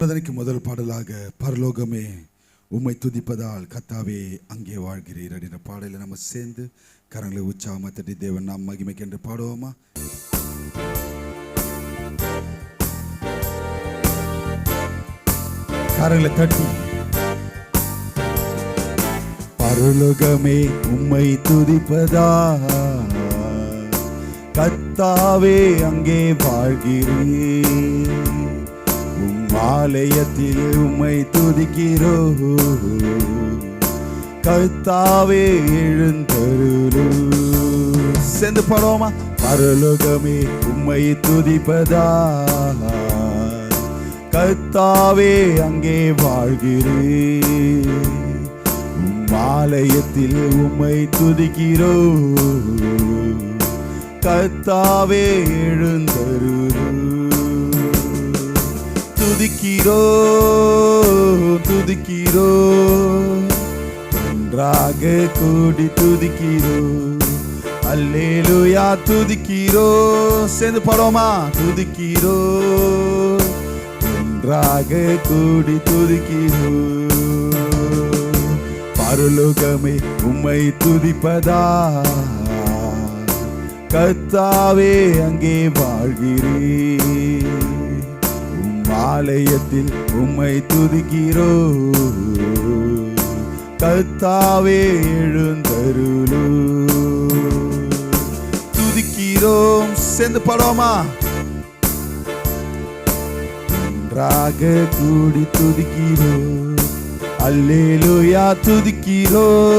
அதற்கு முதல் பாடலாக பரலோகமே உம்மை துதிப்பதால் கர்த்தாவே அங்கே வாழ்கிறீர் அப்படின்ற பாடலை நம்ம சேர்ந்து கரங்களை உற்சாகமாக தட்டி தேவன் நாம் மகிமைக்கு என்று பாடுவோமா? கரங்களை தட்டி பரலோகமே உம்மை துதிப்பதால் கர்த்தாவே அங்கே வாழ்கிறீர், ஆலயத்தில் உம்மை துதிக்கிறோம் கர்த்தாவே எழுந்தருளும். சேர்ந்து பாடுவோமா? பரலோகமே உம்மை துதிப்பதால் கர்த்தாவே அங்கே வாழ்கிறேன், ஆலயத்தில் உம்மை துதிக்கிறோம் கர்த்தாவே எழுந்தருளும். துதிக்கிறோ துதிக்கிறோ ஒன்றாக கூடி துதிக்கிறோ, அல்லேலூயா துதிக்கிறோ. சேர்ந்து பாடுவோமா? துதிக்கிறோ ஒன்றாக கூடி துதிக்கிறோ. பரலோகமே உம்மை துதிப்பதால் கர்த்தாவே அங்கே வாழ்கிறேன், ஆலயத்தில் உம்மை துதிக்கிறோம் கர்த்தாவே எழுந்தருளும். துதிக்கிறோம். சேர்ந்து பாடுவோமா? ஒன்றாக கூடி துதிக்கிறோம், அல்லேலூயா துதிக்கிறோம்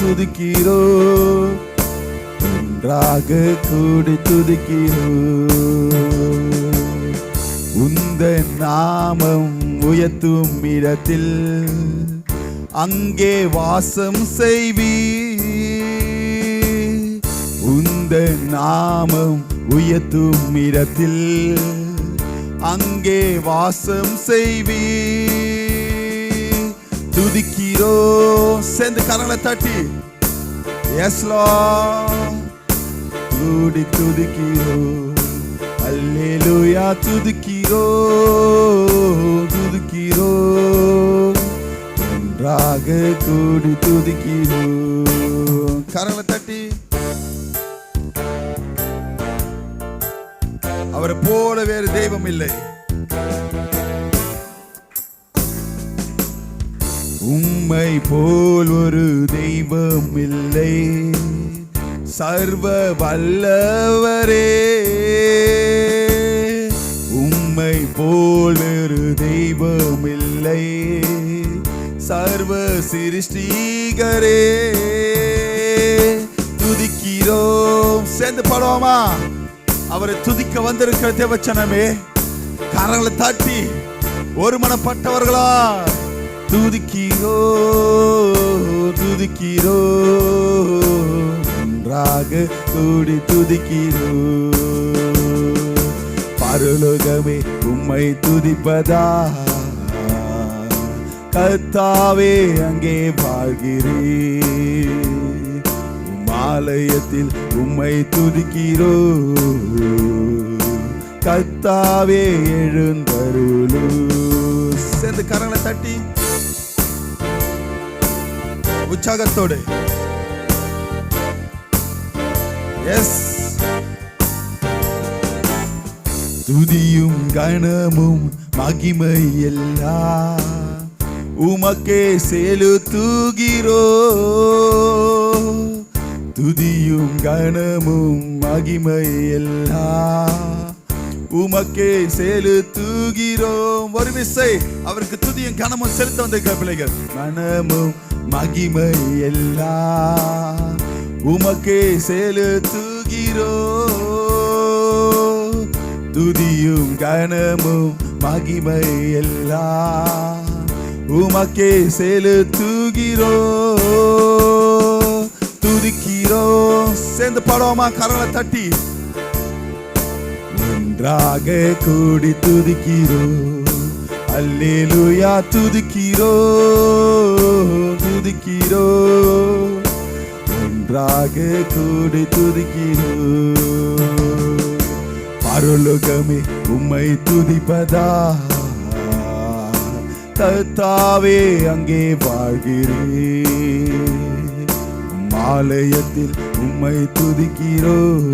துதிக்கிறோம் ஒன்றாக கூடி துதிக்கிறோம். உந்தன் நாமம் உயர்த்தும் இடத்தில் அங்கே வாசம் செய்வீர், உந்தன் நாமம் உயர்த்தும் இடத்தில் அங்கே வாசம் செய்வீர். துதிக்கிறோம். சேர்ந்து கரங்களை தட்டி எஸ் லார்ட் கூடி துதிக்கிறோம், அல்லேலூயா துதிக்கிறோ துதிக்கிறோ ஒன்றாக கூடி துதிக்கிறோ. கரங்களை தட்டி அவரை போல வேறு தெய்வம் இல்லை, உம்மை போல் ஒரு தெய்வம் இல்லை, சர்வ வல்லவரே உம்மை போல் வேறு தெய்வம் இல்லை, சர்வ சிருஷ்டிகரே துதிக்கிறோம். சேர்ந்து பாடுவோமா? அவரை துதிக்க வந்திருக்கிற தேவச்சனமே கரங்களை தாட்டி ஒரு மனப்பட்டவர்களா துதிக்கிறோ துதிக்கிறோ ஒன்றாக கூடி துதிக்கிறோ. பரலோகமே உம்மை துதிப்பதால் கர்த்தாவே அங்கே வாழ்கிறேன், ஆலயத்தில் உம்மை துதிக்கிறோ கர்த்தாவே எழுந்தருளும். சேர்ந்து கரங்களை தட்டி உற்சாகத்தோடு எஸ். துதியும் கணமும் மகிமை எல்லாம் உமக்கே செலுத்துகிறோ, துதியும் கணமும் மகிமை எல்லாம் உமக்கே செலுத்துகிறோம். ஒரு விசை அவருக்கு துதியும் கணமும் செலுத்த வந்திருக்கிற பிள்ளைகள், கணமும் மகிமை எல்லாம் உமக்கே செலுத்துகிறோ, துதியும் கணமும் மகிமை எல்லாம் உமக்கே செலுத்துகிறோ துதிக்கிறோ. சேர்ந்து பாடுவோமா? கரங்களை தட்டி ஒன்றாக கூடி துதிக்கிறோ, அல்லேலூயா துதிக்கிறோ துதிக்கிறோ ஒன்றாக கூடி துதிக்கிறோ. பரலோகமே உம்மை துதிப்பதால் கர்த்தாவே அங்கே வாழ்கிறேன். ஆலயத்தில் உம்மை துதிக்கிறோம்.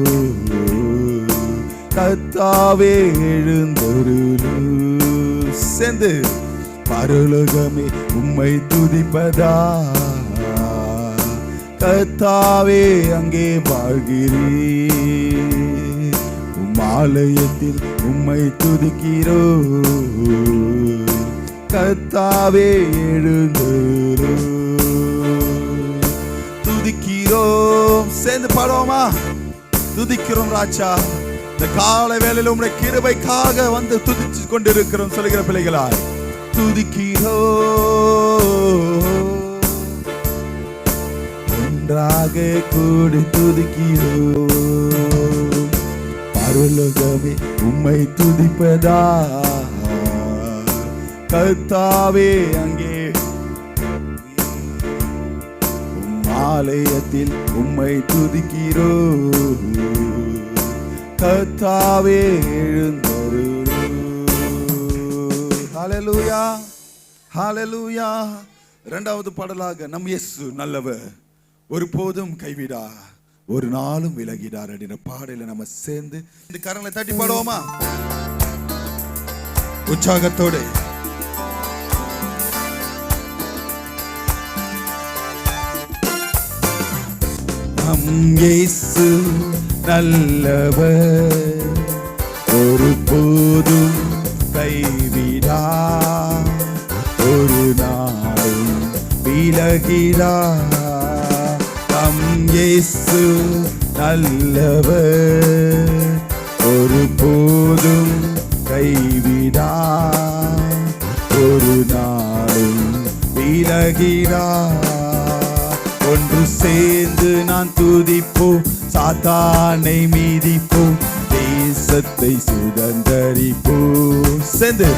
கர்த்தாவே எழுந்தருளும். சேர்ந்து பரலோகமே உம்மை துதிப்பதா. கர்த்தாவே அங்கே வாழ்கிறேன். ஆலயத்தில் உம்மை துதிக்கிறோம். கர்த்தாவே எழுந்தருளும். துதிக்கிறோம். சேர்ந்து பாடுவோமா? துதிக்கிறோம் ராஜா. இந்த காலை வேளையில் உம்முடைய கிருபைக்காக வந்து துதிச்சு கொண்டிருக்கிறோம் சொல்லுகிற பிள்ளைகளாய் துதிக்கிறோம். ஒன்றாக கூடி துதிக்கிறோம். பரலோகமே உம்மை துதிப்பதா. கர்த்தாவே அங்கே ஆலயத்தில் உம்மை துதிக்கிறோம். கர்த்தாவே எழுந்தருளும். ஹல்லேலூயா, ஹல்லேலூயா. இரண்டாவது பாடலாக நம் இயேசு நல்லவர், ஒருபோதும் கைவிடா, ஒரு நாளும் விலகிடார் அப்படின்ற பாடல நம்ம சேர்ந்து இந்த கரங்களை தட்டி பாடுவோமா? உற்சாகத்தோடு நம் இயேசு நல்லவர், ஒருபோதும் கைவிடா, ஒரு நாளும் விலகிடா. நம் இயேசு நல்லவர், ஒருபோதும் கைவிடா, ஒரு நாளும் விலகிடா. ஒன்று சேர்ந்து நான் துதிப்போம், சாத்தானை மீதிப்போம், தேசத்தை சுதந்தரிப்போம். சேர்ந்து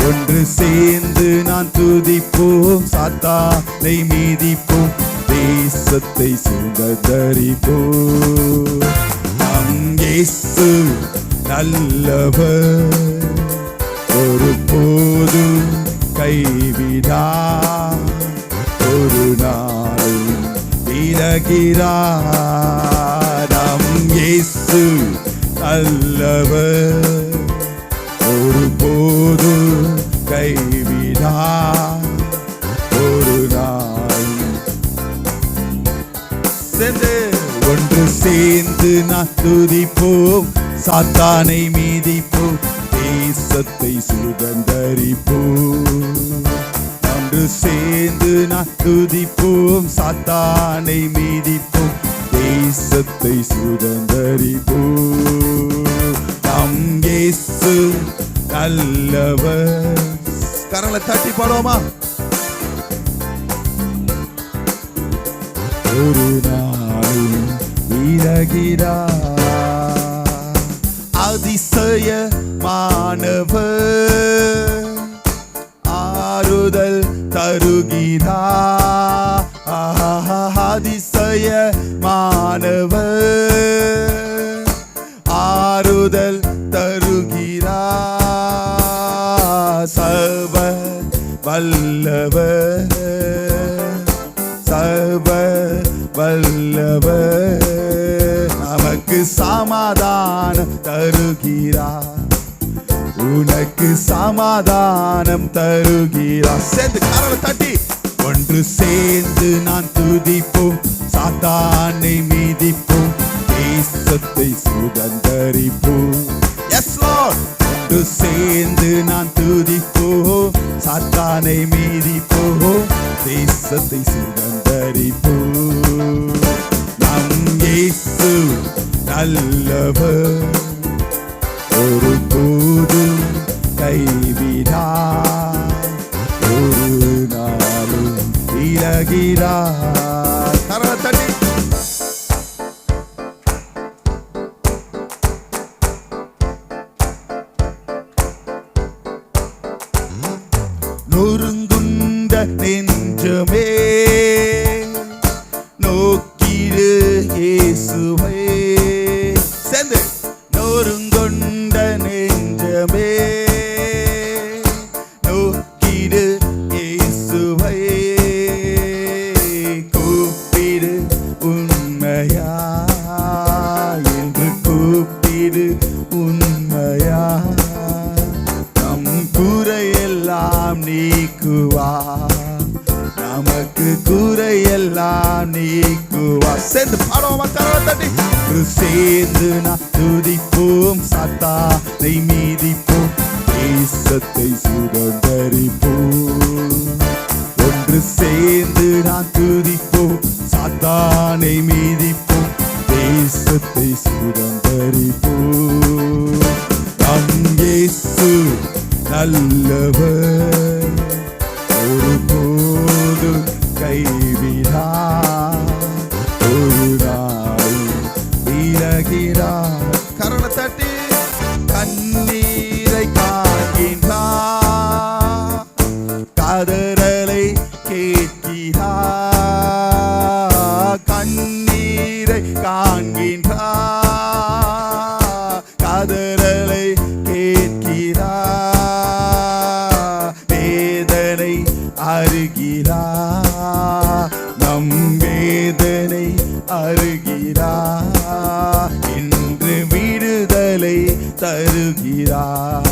ஒன்று சேர்ந்து நான் துதிப்போம், சாத்தானை மீதிப்போம், தேசத்தை சுதந்தரிப்போம். நம் இயேசு நல்லவர், ஒருபோதும் கைவிடா, ஒரு நாளும் விலகிறார். நம் இயேசு நல்லவர், ஒருபோதும் கைவிடா, ஒரு நாளும். சேர்ந்து ஒன்று சேர்ந்து நான் துதிப்போம், சாத்தானை மீதிப்போம், தேசத்தை சுதந்தரிப்போம். ஒன்று சேர்ந்து நான் துதிப்போம், சாத்தானை மீதிப்போம், தேசத்தை சுதந்தரிப்போம். நம் இயேசு நல்லவர். கரங்களை தட்டி பாடுவோமா? ஒரு நாளும் விலகிறார். அதிசயமானவர், ஆறுதல் தருகிறார். அதிசயமானவர், ஆறுதல் தருகிறார். சர்வ வல்லவர், சர்வ வல்லவர், நமக்கு சமாதானம் தருகிறார், உனக்கு சமாதானம் தருகிறார். சேர்ந்து கரங்களை தட்டி ஒன்று சேர்ந்து நான் துதிப்போம், சாத்தானை மீதிப்போம், தேசத்தை சுதந்தரிப்போம். S Lord. ஒன்று சேர்ந்து நான் துதிப்போம், சாத்தானை மீதிப்போம், தேசத்தை சுதந்தரிப்போம். நம் இயேசு நல்லவர், ஒருபோதும் கைவிடா, ஒரு நாளும் விலகிறார். கரங்களை தட்டி நொறுங்குண்ட நெஞ்சமே நோக்கிடு இயேசுவே. சேர்ந்து நொறுங்குண்ட நெஞ்சமே நோக்கிடு பாடுவோமா? கரங்களை தட்டி ஒன்று சேர்ந்து நாம் துதிப்போம், சாத்தானை மீதிப்போம், தேசத்தை சுதந்தரிப்போம். ஒன்று சேர்ந்து நாம் துதிப்போம், சாத்தானை மீதிப்போம், தேசத்தை சுதந்தரிப்போம். நம் இயேசு நல்லவர், ஒருபோதும் கைவிடார், ஒரு நாள் விலகிறார். கரங்களை தட்டி கண்ணீரை காண்கின்றார், கதறலை கேட்கிறார், கண்ணீரை காண்கின்றார், கதறலை கேட்கிறார், வேதனை அருகிறார், நம் வேதனை அருகிறார், இன்று விடுதலை தருகிறார்,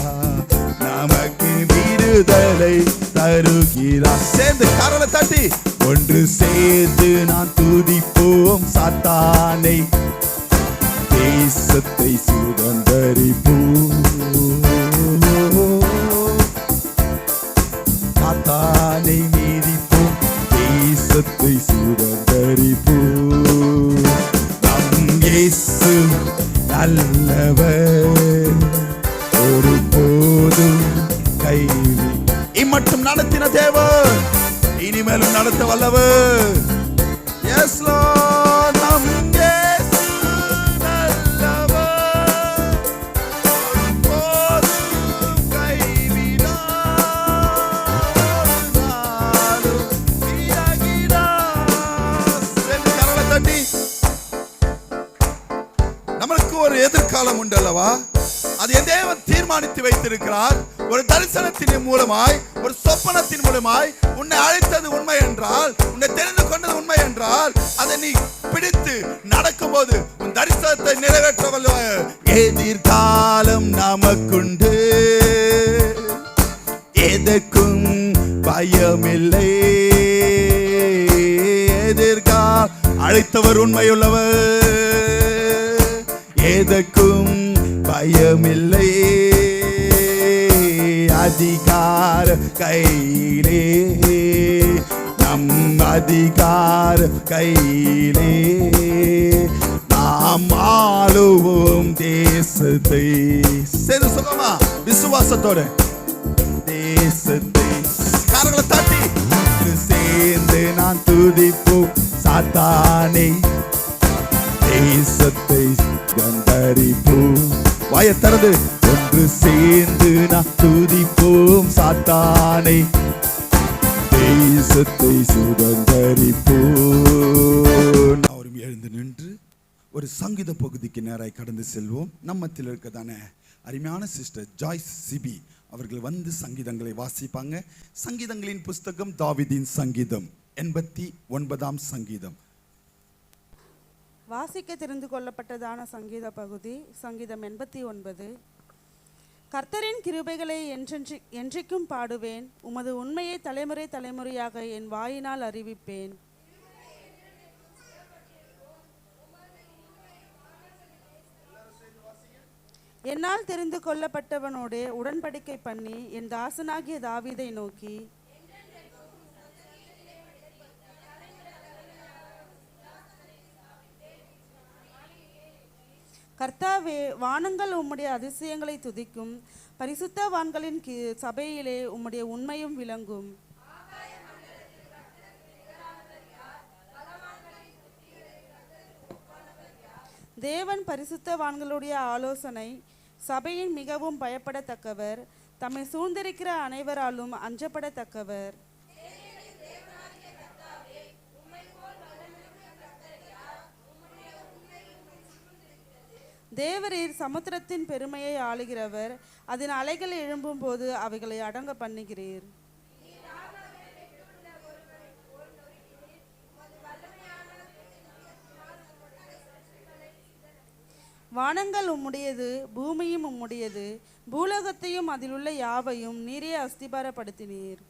நமக்கு விடுதலை தருகிறார். சேர்ந்து கரங்களை தட்டி ஒன்று சேர்ந்து நான் துதிப்போம், சாத்தானை தேசத்தை சுதந்தரிப்போம், சாத்தானை மீதிப்போம், தேசத்தை சுதந்தரிப்போம். நம் இயேசு நல்லவர், ஒருபோதும் கைவி இம்மட்டும் நடத்தின தேவன் இனிமேலும் நடத்த வல்லவர். Yes Lord, நம் இயேசு நல்லவர், ஒருபோதும் கைவிடார், நாளும் விலகிடார். சேர்ந்து கரங்களை தட்டி நம்மளுக்கு ஒரு எதிர்காலம் உண்டு அல்லவா? அது என் தேவன் தீர்மானித்து வைத்திருக்கிறார். ஒரு தரிசனத்தின் மூலமாய், ஒரு சொப்பனத்தின் மூலமாய் உன்னை அழைத்தது உண்மை என்றால், உன்னை தெரிந்து கொண்டது உண்மை என்றால், அதை நீ பிடித்து நடக்கும்போது உன் தரிசனத்தை நிறைவேற்ற வல்லவர். எதிர்காலம் நமக்குண்டு, எதற்கும் பயமில்லை, எதிர்காலம் அழைத்தவர் உண்மையுள்ளவர், எதற்கும் பயமில்லை, அதிகார கையிலே, நம் அதிகார கையிலே, நாம் ஆளுவோம் தேசத்தை. சரி சொல்லுமா விசுவாசத்தோட, தேசத்தை கரங்களை தட்டி சேர்ந்து நான் துதிப்போம், சாத்தானை தேசத்தை சுதந்தரிப்போம். வாயை திறந்து ஒன்று சேர்ந்து நாம் துதிப்போம், சாத்தானை தேசத்தை சுதந்தரிப்போம். எழுந்து நின்று ஒரு சங்கீத பகுதிக்கு நேராய் கடந்து செல்வோம். நம்மத்தில் இருக்கதான அருமையான சிஸ்டர் ஜாய்ஸ் சிபி அவர்கள் வந்து சங்கீதங்களை வாசிப்பாங்க. சங்கீதங்களின் புஸ்தகம் தாவீதின் சங்கீதம் 89ஆம் சங்கீதம். வாசிக்க தெரிந்து கொள்ளப்பட்டதான சங்கீத பகுதி சங்கீதம் 89. கர்த்தரின் கிருபைகளை என்றைக்கும் பாடுவேன், உமது உண்மையை தலைமுறை தலைமுறையாக என் வாயினால் அறிவிப்பேன். என்னால் தெரிந்து கொள்ளப்பட்டவனோடு உடன்படிக்கை பண்ணி என் தாசனாகிய தாவீதை நோக்கி, கர்த்தாவே, வானங்கள் உம்முடைய அதிசயங்களை துதிக்கும், பரிசுத்தவான்களின் சபையிலே உம்முடைய உண்மையும் விளங்கும். தேவன் பரிசுத்தவான்களுடைய ஆலோசனை, சபையின் மிகவும் பயப்படத்தக்கவர், தம்மை சூழ்ந்திருக்கிற அனைவராலும் அஞ்சப்படத்தக்கவர். தேவரீர் சமுத்திரத்தின் பெருமையை ஆளுகிறவர், அதன் அலைகள் எழும்பும் போது அவைகளை அடங்க பண்ணுகிறீர். வானங்கள் உம்முடையது, பூமியும் உம்முடையது, பூலோகத்தையும் அதிலுள்ள யாவையும் நீரே அஸ்திபாரப்படுத்தினீர்.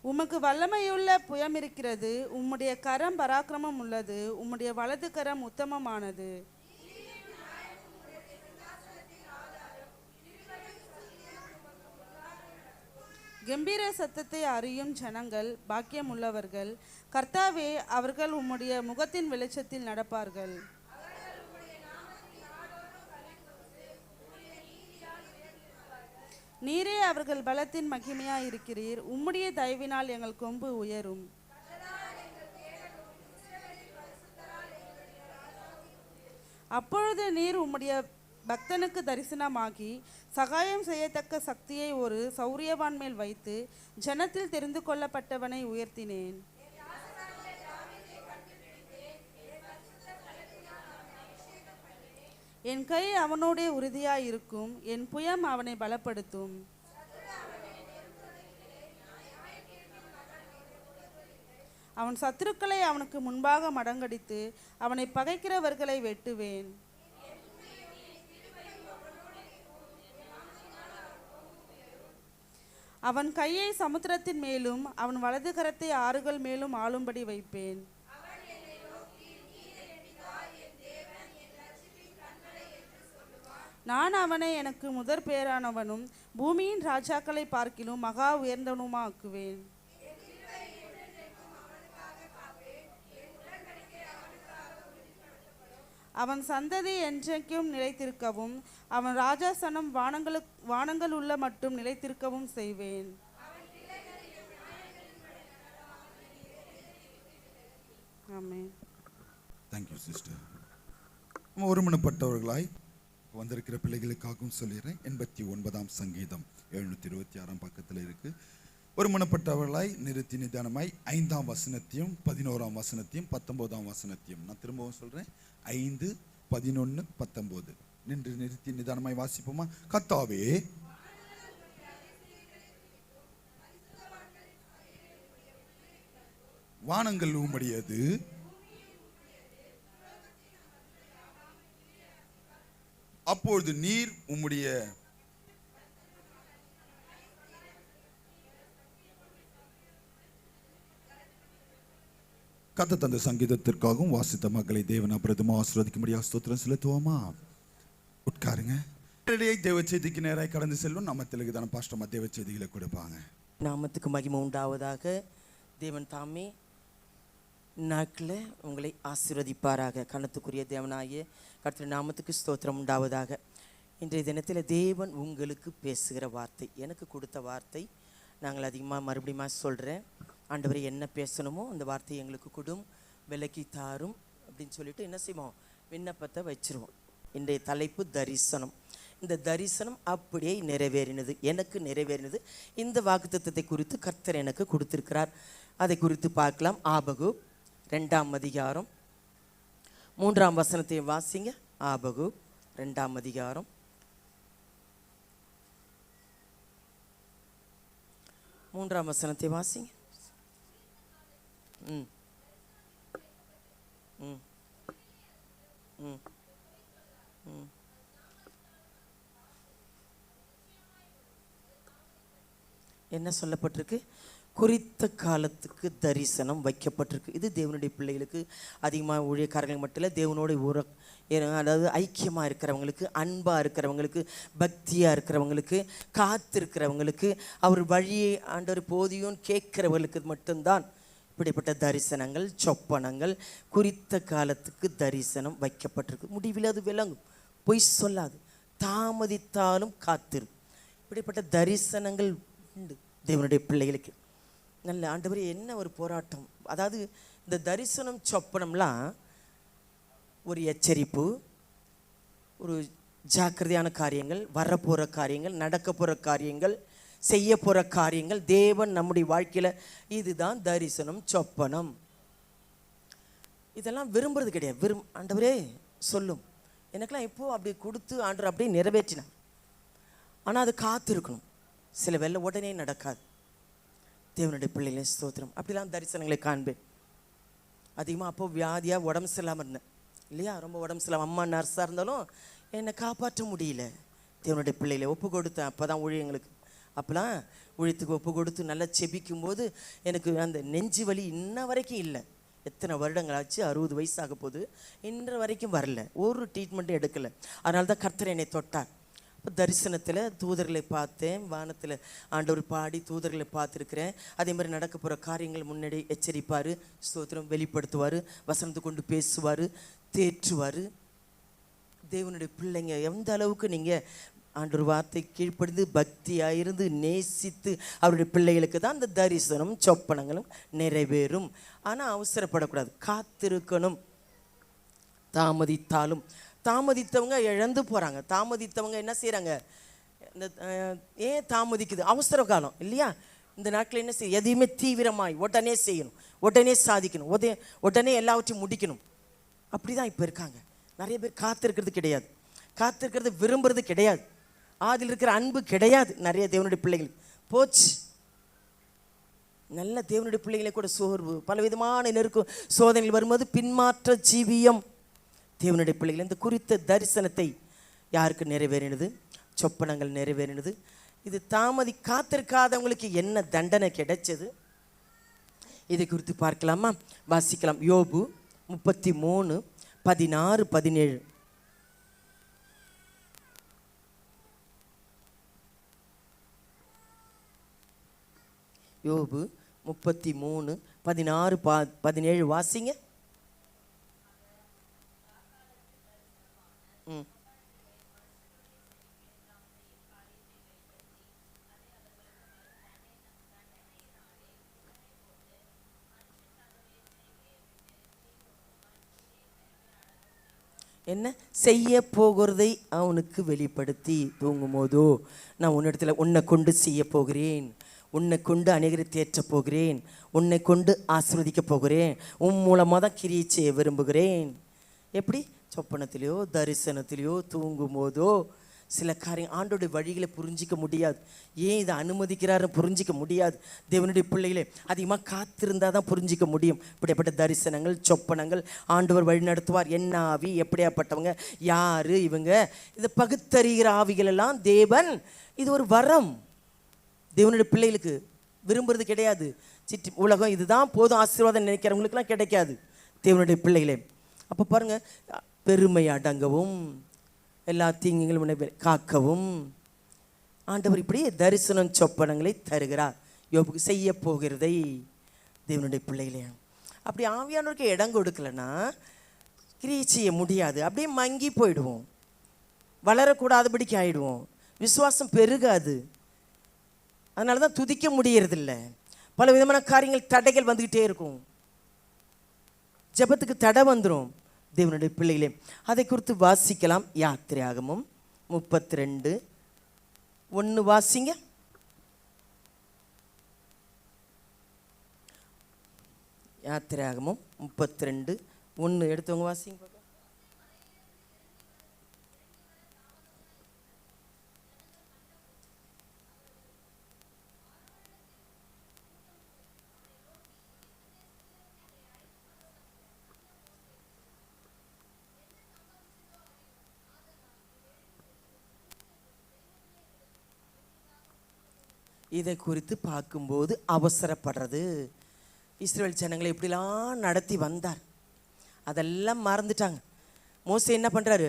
உமக்கு வல்லமையுள்ள புயம் இருக்கிறது, உம்முடைய கரம் பராக்கிரமம் உள்ளது, உம்முடைய வலது கரம் உத்தமமானது. கம்பீர சத்தத்தை அறியும் ஜனங்கள் பாக்கியம் உள்ளவர்கள். கர்த்தாவே, அவர்கள் உம்முடைய முகத்தின் வெளிச்சத்தில் நடப்பார்கள். நீரே அவர்கள் பலத்தின் மகிமையாய் இருக்கிறீர். உம்முடைய தயவினால் எங்கள் கொம்பு உயரும். அப்பொழுது நீர் உம்முடைய பக்தனுக்கு தரிசனமாகி சகாயம் செய்யத்தக்க சக்தியை ஒரு சௌரியவான் மேல் வைத்து ஜனத்தில் தெரிந்து கொள்ளப்பட்டவனை உயர்த்தினேன். என் கை அவனோடே உறுதியாய் இருக்கும், என் புயம் அவனை பலப்படுத்தும். அவன் சத்துருக்களை அவனுக்கு முன்பாக மடங்கடித்து அவனை பகைக்கிறவர்களை வெட்டுவேன். அவன் கையை சமுத்திரத்தின் மேலும் அவன் வலது கரத்தை ஆறுகள் மேலும் ஆளும்படி வைப்பேன். நான் அவனை எனக்கு முதற் பேரானவனும் பூமியின் ராஜாக்களை பார்க்கிலும் மகா உயர்ந்தவனுமாக்குவேன். அவன் சந்ததி என்றைக்கும் நிலைத்திருக்கவும் அவன் ராஜாசனம் வானங்கள் உள்ள மட்டும் நிலைத்திருக்கவும் செய்வேன். ஆமென். Thank you sister. நம்ம ஒருமனப்பட்டவர்களாய் வந்திருக்கிற பிள்ளைகளுக்காகவும் சொல்லிடுறேன். 89ஆம் சங்கீதம் 726ஆம் பக்கத்தில் இருக்கு. ஒருமனப்பட்டவர்களாய் நிறுத்தி நிதானமாய் 5ஆம் வசனத்தையும் 11ஆம் வசனத்தையும் 19ஆம் வசனத்தையும் நான் திரும்பவும் சொல்றேன். 5, 11, 19 நின்று நிறுத்தி நிதானமாய் வாசிப்போமா? கர்த்தாவே, வானங்கள் உம்முடையது, அப்பொழுது நீர் உம்முடைய கத்த தந்த சங்கீதத்திற்காகவும் வாசித்த மக்களை தேவன் அபிரதமா ஆசீர்வதிக்கும்படியாக ஸ்தோத்திரம் செலுத்துவோமா? உட்காருங்க. தேவ செய்திக்கு நேராக கடந்து செல்லும் நம்ம தெலுங்குதான பாஸ்டமா தேவ செய்திகளை கொடுப்பாங்க. நாமத்துக்கு மகிமை உண்டாவதாக. தேவன் தாமே நாட்களில் உங்களை ஆசீர்வதிப்பாராக. கணத்துக்குரிய தேவனாகிய கர்த்தர் நாமத்துக்கு ஸ்தோத்திரம் உண்டாவதாக. இன்றைய தினத்தில் தேவன் உங்களுக்கு பேசுகிற வார்த்தை, எனக்கு கொடுத்த வார்த்தை. நாங்கள் அதிகமாக மறுபடியும் சொல்கிறேன். ஆண்டவரை என்ன பேசணுமோ அந்த வார்த்தையை எங்களுக்கு கொடும், விலக்கி தாரும் அப்படின்னு சொல்லிட்டு என்ன செய்வோம்? விண்ணப்பத்தை வச்சிருவோம். இன்றைய தலைப்பு தரிசனம். இந்த தரிசனம் அப்படியே நிறைவேறினது, எனக்கு நிறைவேறினது. இந்த வாக்குத்தத்தத்தை குறித்து கர்த்தர் எனக்கு கொடுத்திருக்கிறார். அதை குறித்து பார்க்கலாம். ஆபகு 2ஆம் அதிகாரம் 3ஆம் வசனத்தை வாசிங்க. ஆபகு 2ஆம் அதிகாரம் 3ஆம் வசனத்தை வாசிங்க. ம் ம் ம் ம் என்ன சொல்லப்பட்டிருக்கு? குறித்த காலத்துக்கு தரிசனம் வைக்கப்பட்டிருக்கு. இது தேவனுடைய பிள்ளைகளுக்கு, அதிகமாக ஊழியக்காரர்களுக்கு மட்டும் இல்லை, தேவனோட அதாவது ஐக்கியமாக இருக்கிறவங்களுக்கு, அன்பாக இருக்கிறவங்களுக்கு, பக்தியாக இருக்கிறவங்களுக்கு, காத்திருக்கிறவங்களுக்கு, அவர் வழியை ஆண்டவர் போதியும் கேட்கிறவர்களுக்கு மட்டும்தான் இப்படிப்பட்ட தரிசனங்கள், சொப்பனங்கள், குறித்த காலத்துக்கு தரிசனம் வைக்கப்பட்டிருக்கு. முடிவில் அது விளங்கும், பொய் சொல்லாது, தாமதித்தாலும் காத்திரு. இப்படிப்பட்ட தரிசனங்கள் உண்டு தேவனுடைய பிள்ளைகளுக்கு. நல்ல ஆண்டவரே, என்ன ஒரு போராட்டம்! அதாவது இந்த தரிசனம் சொப்பனம்லாம் ஒரு எச்சரிப்பு, ஒரு ஜாக்கிரதையான காரியங்கள், வரப்போகிற காரியங்கள், நடக்க போகிற காரியங்கள், செய்ய போகிற காரியங்கள். தேவன் நம்முடைய வாழ்க்கையில் இதுதான் தரிசனம், சொப்பனம். இதெல்லாம் விரும்புறது கிடையாது. ஆண்டவரே சொல்லும், எனக்கெல்லாம் எப்போ அப்படி கொடுத்து ஆண்டவர் அப்படியே நிறைவேற்றினார். ஆனால் அது காத்திருக்கணும். சில வேளை உடனே நடக்காது. தேவனுடைய பிள்ளைகளே ஸ்தோத்திரம். அப்படிலாம் தரிசனங்களை காண்பேன். அதிகமாக அப்போ வியாதியாக உடம்பு சரியில்லாமல் இருந்தேன் இல்லையா? ரொம்ப உடம்பு சரியில்லாமல், அம்மா நர்ஸாக இருந்தாலும் என்னை காப்பாற்ற முடியல. தேவனுடைய பிள்ளைகளை ஒப்பு கொடுத்தேன். அப்போ தான் ஊழியங்களுக்கு அப்போலாம் ஊழியத்துக்கு ஒப்பு கொடுத்து நல்லா செபிக்கும் போது எனக்கு அந்த நெஞ்சு வலி இன்ன வரைக்கும் இல்லை. எத்தனை வருடங்கள் ஆச்சு, 60 வயசாக போகுது, இன்று வரைக்கும் வரல, ஒரு ட்ரீட்மெண்ட்டும் எடுக்கலை. அதனால தான் கர்த்தர் என்னை தொட்டார். இப்போ தரிசனத்தில் தூதர்களை பார்த்தேன், வானத்தில் ஆண்டவர் பாடி தூதர்களை பார்த்துருக்கிறேன். அதே மாதிரி நடக்க போகிற காரியங்கள் முன்னாடி எச்சரிப்பார், ஸ்தோத்திரம் வெளிப்படுத்துவார், வசனத்தை கொண்டு பேசுவார், தேற்றுவார். தேவனுடைய பிள்ளைங்க எந்த அளவுக்கு நீங்கள் ஆண்டவர் வார்த்தை கீழ்ப்படிந்து பக்தியாக இருந்து நேசித்து அவருடைய பிள்ளைகளுக்கு தான் அந்த தரிசனம் சொப்பனங்களும் நிறைவேறும். ஆனால் அவசரப்படக்கூடாது, காத்திருக்கணும். தாமதித்தவங்க இழந்து போகிறாங்க. தாமதித்தவங்க என்ன செய்கிறாங்க, இந்த ஏன் தாமதிக்குது, அவசர காலம் இல்லையா? இந்த நாட்களில் என்ன செய்ய, எதையுமே தீவிரமாய் உடனே செய்யணும், உடனே சாதிக்கணும், உடனே எல்லாவற்றையும் முடிக்கணும். அப்படி தான் இப்போ இருக்காங்க. நிறைய பேர் காத்திருக்கிறது கிடையாது, காத்திருக்கிறது விரும்புறது கிடையாது, அதில் இருக்கிற அன்பு கிடையாது. நிறைய தேவனுடைய பிள்ளைகள் போச்சு. நல்ல தேவனுடைய பிள்ளைகளை கூட சோர்வு, பலவிதமான நெருக்கம் சோதனைகள் வரும்போது பின்மாற்ற ஜீவியம். தேவனுடைய பிள்ளைகள் இந்த குறித்த தரிசனத்தை யாருக்கு நிறைவேறினது, சொப்பனங்கள் நிறைவேறினது. இது காத்திருக்காதவங்களுக்கு என்ன தண்டனை கிடைச்சது, இதை குறித்து பார்க்கலாமா? வாசிக்கலாம். யோபு 33 16 17. யோபு 33 16 17 வாசிங்க. என்ன செய்ய போகிறதை அவனுக்கு வெளிப்படுத்தி தூங்கும் போதோ, நான் உன்னிடத்துல உன்னை கொண்டு செய்ய போகிறேன், உன்னை கொண்டு அநேகரை தேற்ற போகிறேன், உன்னை கொண்டு ஆசீர்வதிக்க போகிறேன், உன் மூலமாக தான் கிரியை செய்ய விரும்புகிறேன். எப்படி? சொப்பனத்திலையோ தரிசனத்திலையோ தூங்கும் போதோ சில காரியம் ஆண்டோடைய வழிகளை புரிஞ்சிக்க முடியாது. ஏன் இதை அனுமதிக்கிறாருன்னு புரிஞ்சிக்க முடியாது. தேவனுடைய பிள்ளைகளே அதிகமாக காத்திருந்தால் தான் புரிஞ்சிக்க முடியும். இப்படிப்பட்ட தரிசனங்கள் சொப்பனங்கள் ஆண்டவர் வழி நடத்துவார். என்ன ஆவி, எப்படியாப்பட்டவங்க, யார் இவங்க, இதை பகுத்தறிகிற ஆவிகளெல்லாம் தேவன், இது ஒரு வரம். தேவனுடைய பிள்ளைகளுக்கு விரும்புறது கிடையாது. உலகம் இதுதான் போதும் ஆசீர்வாதம் நினைக்கிறவங்களுக்குலாம் கிடைக்காது. தேவனுடைய பிள்ளைகளே அப்போ பாருங்கள், பெருமை அடங்கவும் எல்லா தீங்குகளும் காக்கவும் ஆண்டவர் இப்படி தரிசனம் சொப்பனங்களை தருகிறார். யோபுக்கு செய்ய போகிறதை தேவனுடைய பிள்ளைகளே அப்படி ஆவியானவருக்கு இடம் கொடுக்கலன்னா கிரியை செய்ய முடியாது. அப்படியே மங்கி போயிடுவோம், வளரக்கூடாதபடிக்கு ஆயிடுவோம், விசுவாசம் பெருகாது. அதனால தான் துதிக்க முடியறதில்ல. பல விதமான காரியங்கள் தடைகள் வந்துக்கிட்டே இருக்கும். ஜெபத்துக்கு தடை வந்துடும். தேவனுடைய பிள்ளைகளே அதை குறித்து வாசிக்கலாம். யாத்திரையாகமம் 32 1 வாசிங்க. யாத்திரையாகமம் 32 1 எடுத்தவங்க வாசிங்க. இதை குறித்து பார்க்கும்போது அவசரப்படுறது. இஸ்ரவேல் ஜனங்களை இப்படிலாம் நடத்தி வந்தார், அதெல்லாம் மறந்துட்டாங்க. மோசே என்ன பண்ணுறாரு,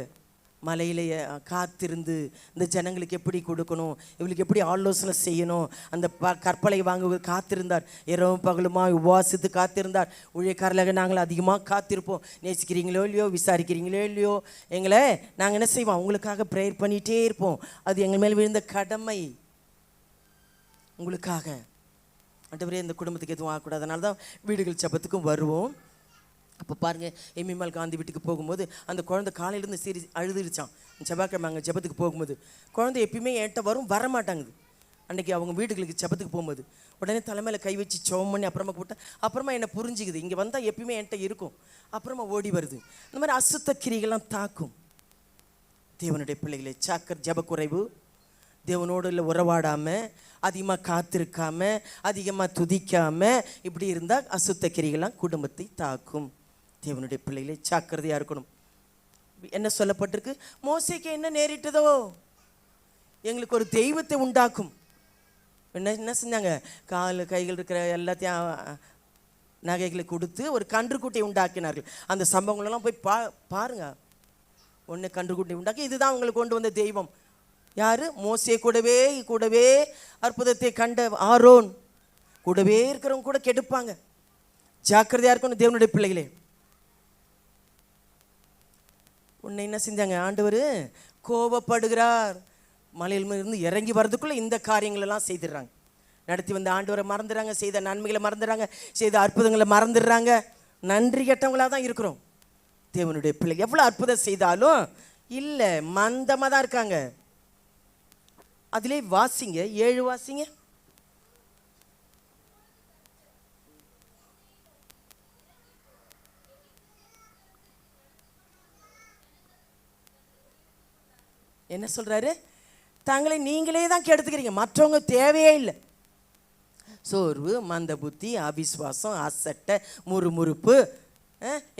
மலையில காத்திருந்து இந்த ஜனங்களுக்கு எப்படி கொடுக்கணும், இவங்களுக்கு எப்படி ஆலோசனை செய்யணும், அந்த கற்பலை வாங்க காத்திருந்தார். இரவும் பகலுமா உபவாசித்து காத்திருந்தார். ஊழியக்காரர்களாக நாங்கள் அதிகமாக காத்திருப்போம். நேசிக்கிறீங்களோ இல்லையோ, விசாரிக்கிறீங்களோ இல்லையோ, எங்களை நாங்கள் என்ன செய்வோம், உங்களுக்காக ப்ரேயர் பண்ணிகிட்டே இருப்போம். அது எங்கள் மேல் விழுந்த கடமை. உங்களுக்காக ஆண்டவரே இந்த குடும்பத்துக்கு எதுவும் ஆகக்கூடாது, அதனால தான் வீடுகள் ஜெபத்துக்கும் வருவோம். அப்போ பாருங்கள், எம்மிமால் காந்தி வீட்டுக்கு போகும்போது அந்த குழந்தை காலையிலேருந்து சரி அழுதுருச்சான். செவ்வாய்க்கிழமை அங்கே ஜெபத்துக்கு போகும்போது குழந்தை எப்பயுமே என்கிட்ட வரமாட்டாங்குது. அன்றைக்கி அவங்க வீடுகளுக்கு ஜெபத்துக்கு போகும்போது உடனே தலைமையில் கை வச்சு சோம் பண்ணி அப்புறமா போட்டால் அப்புறமா என்னை புரிஞ்சுக்குது, இங்கே வந்தால் எப்பயுமே என்கிட்ட இருக்கும், அப்புறமா ஓடி வருது. இந்த மாதிரி அசுத்த கிரிகள்லாம் தாக்கும். தேவனுடைய பிள்ளைகளை ஜெபக்குறைவு, தேவனோடு இல்லை உறவாடாமல், அதிகமாக காத்திருக்காமல், அதிகமாக துதிக்காமல் இப்படி இருந்தால் அசுத்த கிரிகள்லாம் குடும்பத்தை தாக்கும். தேவனுடைய பிள்ளைகளை ஜாக்கிரதையாக இருக்கணும். என்ன சொல்லப்பட்டிருக்கு, மோசேக்கு என்ன நேரிட்டதோ எங்களுக்கு ஒரு தெய்வத்தை உண்டாக்கும். என்ன செஞ்சாங்க? கைகள் இருக்கிற எல்லாத்தையும் நகைகளை கொடுத்து ஒரு கன்றுக்குட்டியை உண்டாக்கினார்கள். அந்த சம்பவங்களெல்லாம் போய் பாருங்க. ஒன்று கன்றுக்குட்டி உண்டாக்கி, இதுதான் அவங்களுக்கு கொண்டு வந்த தெய்வம். யார்? மோசே கூடவே அற்புதத்தை கண்ட ஆரோன். கூடவே இருக்கிறவங்க கூட கெடுப்பாங்க. ஜாக்கிரதையாக இருக்கணும் தேவனுடைய பிள்ளைகளே. உன்னை என்ன செஞ்சாங்க? ஆண்டவர் கோபப்படுகிறார். மலையில் இருந்து இறங்கி வர்றதுக்குள்ளே இந்த காரியங்களெல்லாம் செய்துடுறாங்க. நடத்தி வந்த ஆண்டவரை மறந்துடுறாங்க, செய்த நன்மைகளை மறந்துடுறாங்க, செய்த அற்புதங்களை மறந்துடுறாங்க. நன்றி கெட்டவங்களாக தான் இருக்கிறோம் தேவனுடைய பிள்ளை. எவ்வளோ அற்புதம் செய்தாலும் இல்லை, மந்தமாக தான் இருக்காங்க. அதிலே வாசிங்க, 7 வாசிங்க. என்ன சொல்றாரு? தங்களை நீங்களே தான் கெடுத்துக்கிறீங்க, மற்றவங்க தேவையே இல்லை. சோர்வு, மந்த புத்தி, அவிஸ்வாசம், அசட்டை, முறுமுறுப்பு,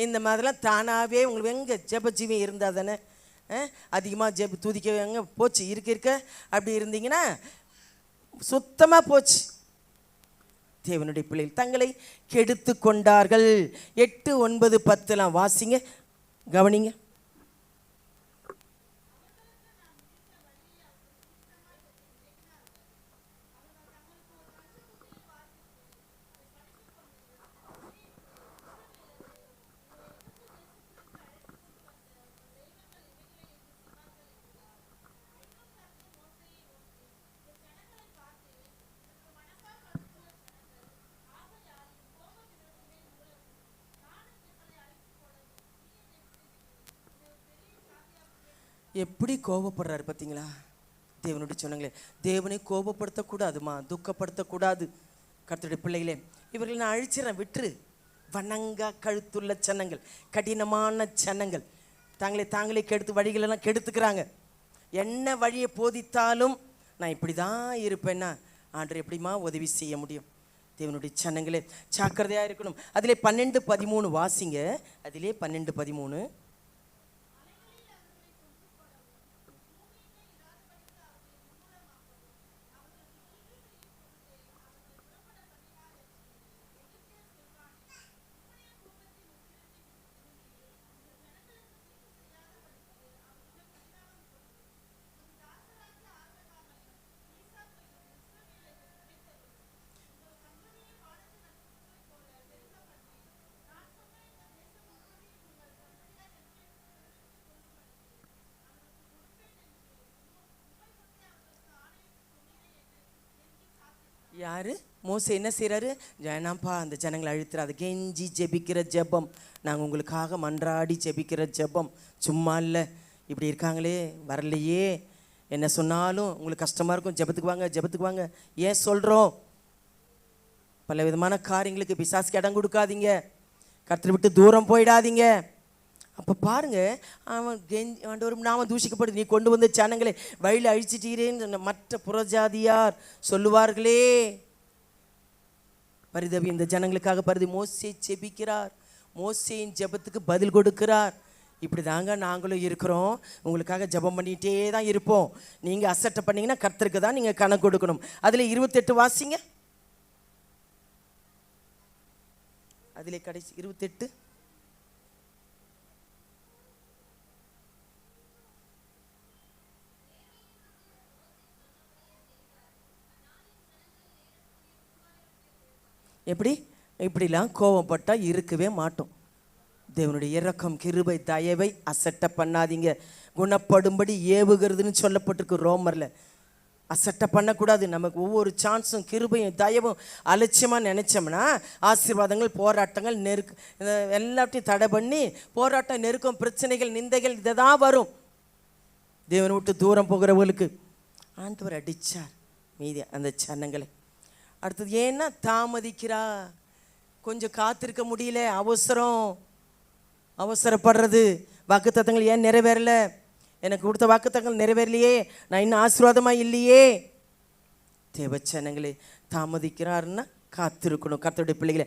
இந்த மாதிரிலாம் தானாகவே உங்களுக்கு எங்கே ஜெபஜீவியம் இருந்தால் தானே அதிகமாக துதிக்க எங்கே போச்சு? இருக்க அப்படி இருந்தீங்கன்னா சுத்தமாக போச்சு. தேவனுடைய பிள்ளைகள் தங்களை கெடுத்து கொண்டார்கள். 8, 9, 10 வாசிங்க, கவனிங்க. எப்படி கோபப்படுறாரு பார்த்தீங்களா? தேவனுடைய சொன்னங்களே, தேவனை கோபப்படுத்தக்கூடாதுமா, துக்கப்படுத்தக்கூடாது. கர்த்தருடைய பிள்ளைகளே, இவர்களை நான் அழிச்சிடறேன், விட்டுரு. வணங்கா கழுத்துள்ள சனங்கள், கடினமான சனங்கள், தாங்களே கெடுத்து வழிகளெல்லாம் கெடுத்துக்கிறாங்க. என்ன வழியை போதித்தாலும் நான் இப்படி தான் இருப்பேன்னா ஆண்டவர் எப்படிமா உதவி செய்ய முடியும்? தேவனுடைய சனங்களே ஜாக்கிரதையாக இருக்கணும். அதிலே 12, 13 வாசிங்க. அதிலே 12, 13. யாரு? மோசே என்ன செய்கிறாரு? ஜனப்பா அந்த ஜனங்களை அழுத்துறாது, கெஞ்சி ஜெபிக்கிற ஜெபம், நாங்கள் உங்களுக்காக மன்றாடி ஜெபிக்கிற ஜெபம் சும்மா இல்லை. இப்படி இருக்காங்களே, வரலையே, என்ன சொன்னாலும் உங்களுக்கு கஷ்டமாக இருக்கும், ஜெபத்துக்கு வாங்க. ஏன் சொல்கிறோம்? பல விதமான காரியங்களுக்கு பிசாசுக்கு இடம் கொடுக்காதீங்க, கர்த்தரை விட்டு தூரம் போயிடாதீங்க. அப்போ பாருங்க, அவன் ஆண்டவர் நாம தூஷிக்கப்படுது, நீ கொண்டு வந்த ஜனங்களை வழியில் அழிச்சிட்டீரேன்னு மற்ற புறஜாதியார் சொல்லுவார்களே. பரிதவி இந்த ஜனங்களுக்காக மோசே ஜெபிக்கிறார், மோசேயின் ஜெபத்துக்கு பதில் கொடுக்கிறார். இப்படி தாங்க நாங்களும் இருக்கிறோம், உங்களுக்காக ஜெபம் பண்ணிகிட்டே தான் இருப்போம். நீங்கள் அசட்டை பண்ணிங்கன்னா கர்த்தருக்கு தான் நீங்கள் கணக்கு கொடுக்கணும். அதில் 28 வாசிங்க. அதில் கடைசி 28. இப்படிலாம் கோபப்பட்டால் இருக்கவே மாட்டோம். தேவனுடைய இரக்கம், கிருபை, தயவை அசட்டை பண்ணாதீங்க. குணப்படும்படி ஏவுகிறதுன்னு சொல்லப்பட்டிருக்கு ரோமரில். அசட்டை பண்ணக்கூடாது. நமக்கு ஒவ்வொரு சான்ஸும் கிருபையும் தயவும் அலட்சியமாக நினச்சோம்னா ஆசீர்வாதங்கள், போராட்டங்கள், எல்லாத்தையும் தடை பண்ணி போராட்டம், நெருக்கம், பிரச்சனைகள், நிந்தைகள் இதை தான் வரும். தேவனை விட்டு தூரம் போகிறவர்களுக்கு ஆண்டவர் அடித்தார் மீதி அந்த சனங்களை. அடுத்தது ஏன்னா தாமதிக்கிறா, கொஞ்சம் காத்திருக்க முடியல, அவசரப்படுறது. வாக்குத்தத்தங்கள் ஏன் நிறைவேறல? எனக்கு கொடுத்த வாக்குத்தத்தங்கள் நிறைவேறலையே, நான் இன்னும் ஆசீர்வாதமாக இல்லையே. தேவச்சனங்களே தாமதிக்கிறாருன்னா காத்திருக்கணும் கர்த்தருடைய பிள்ளைகளை.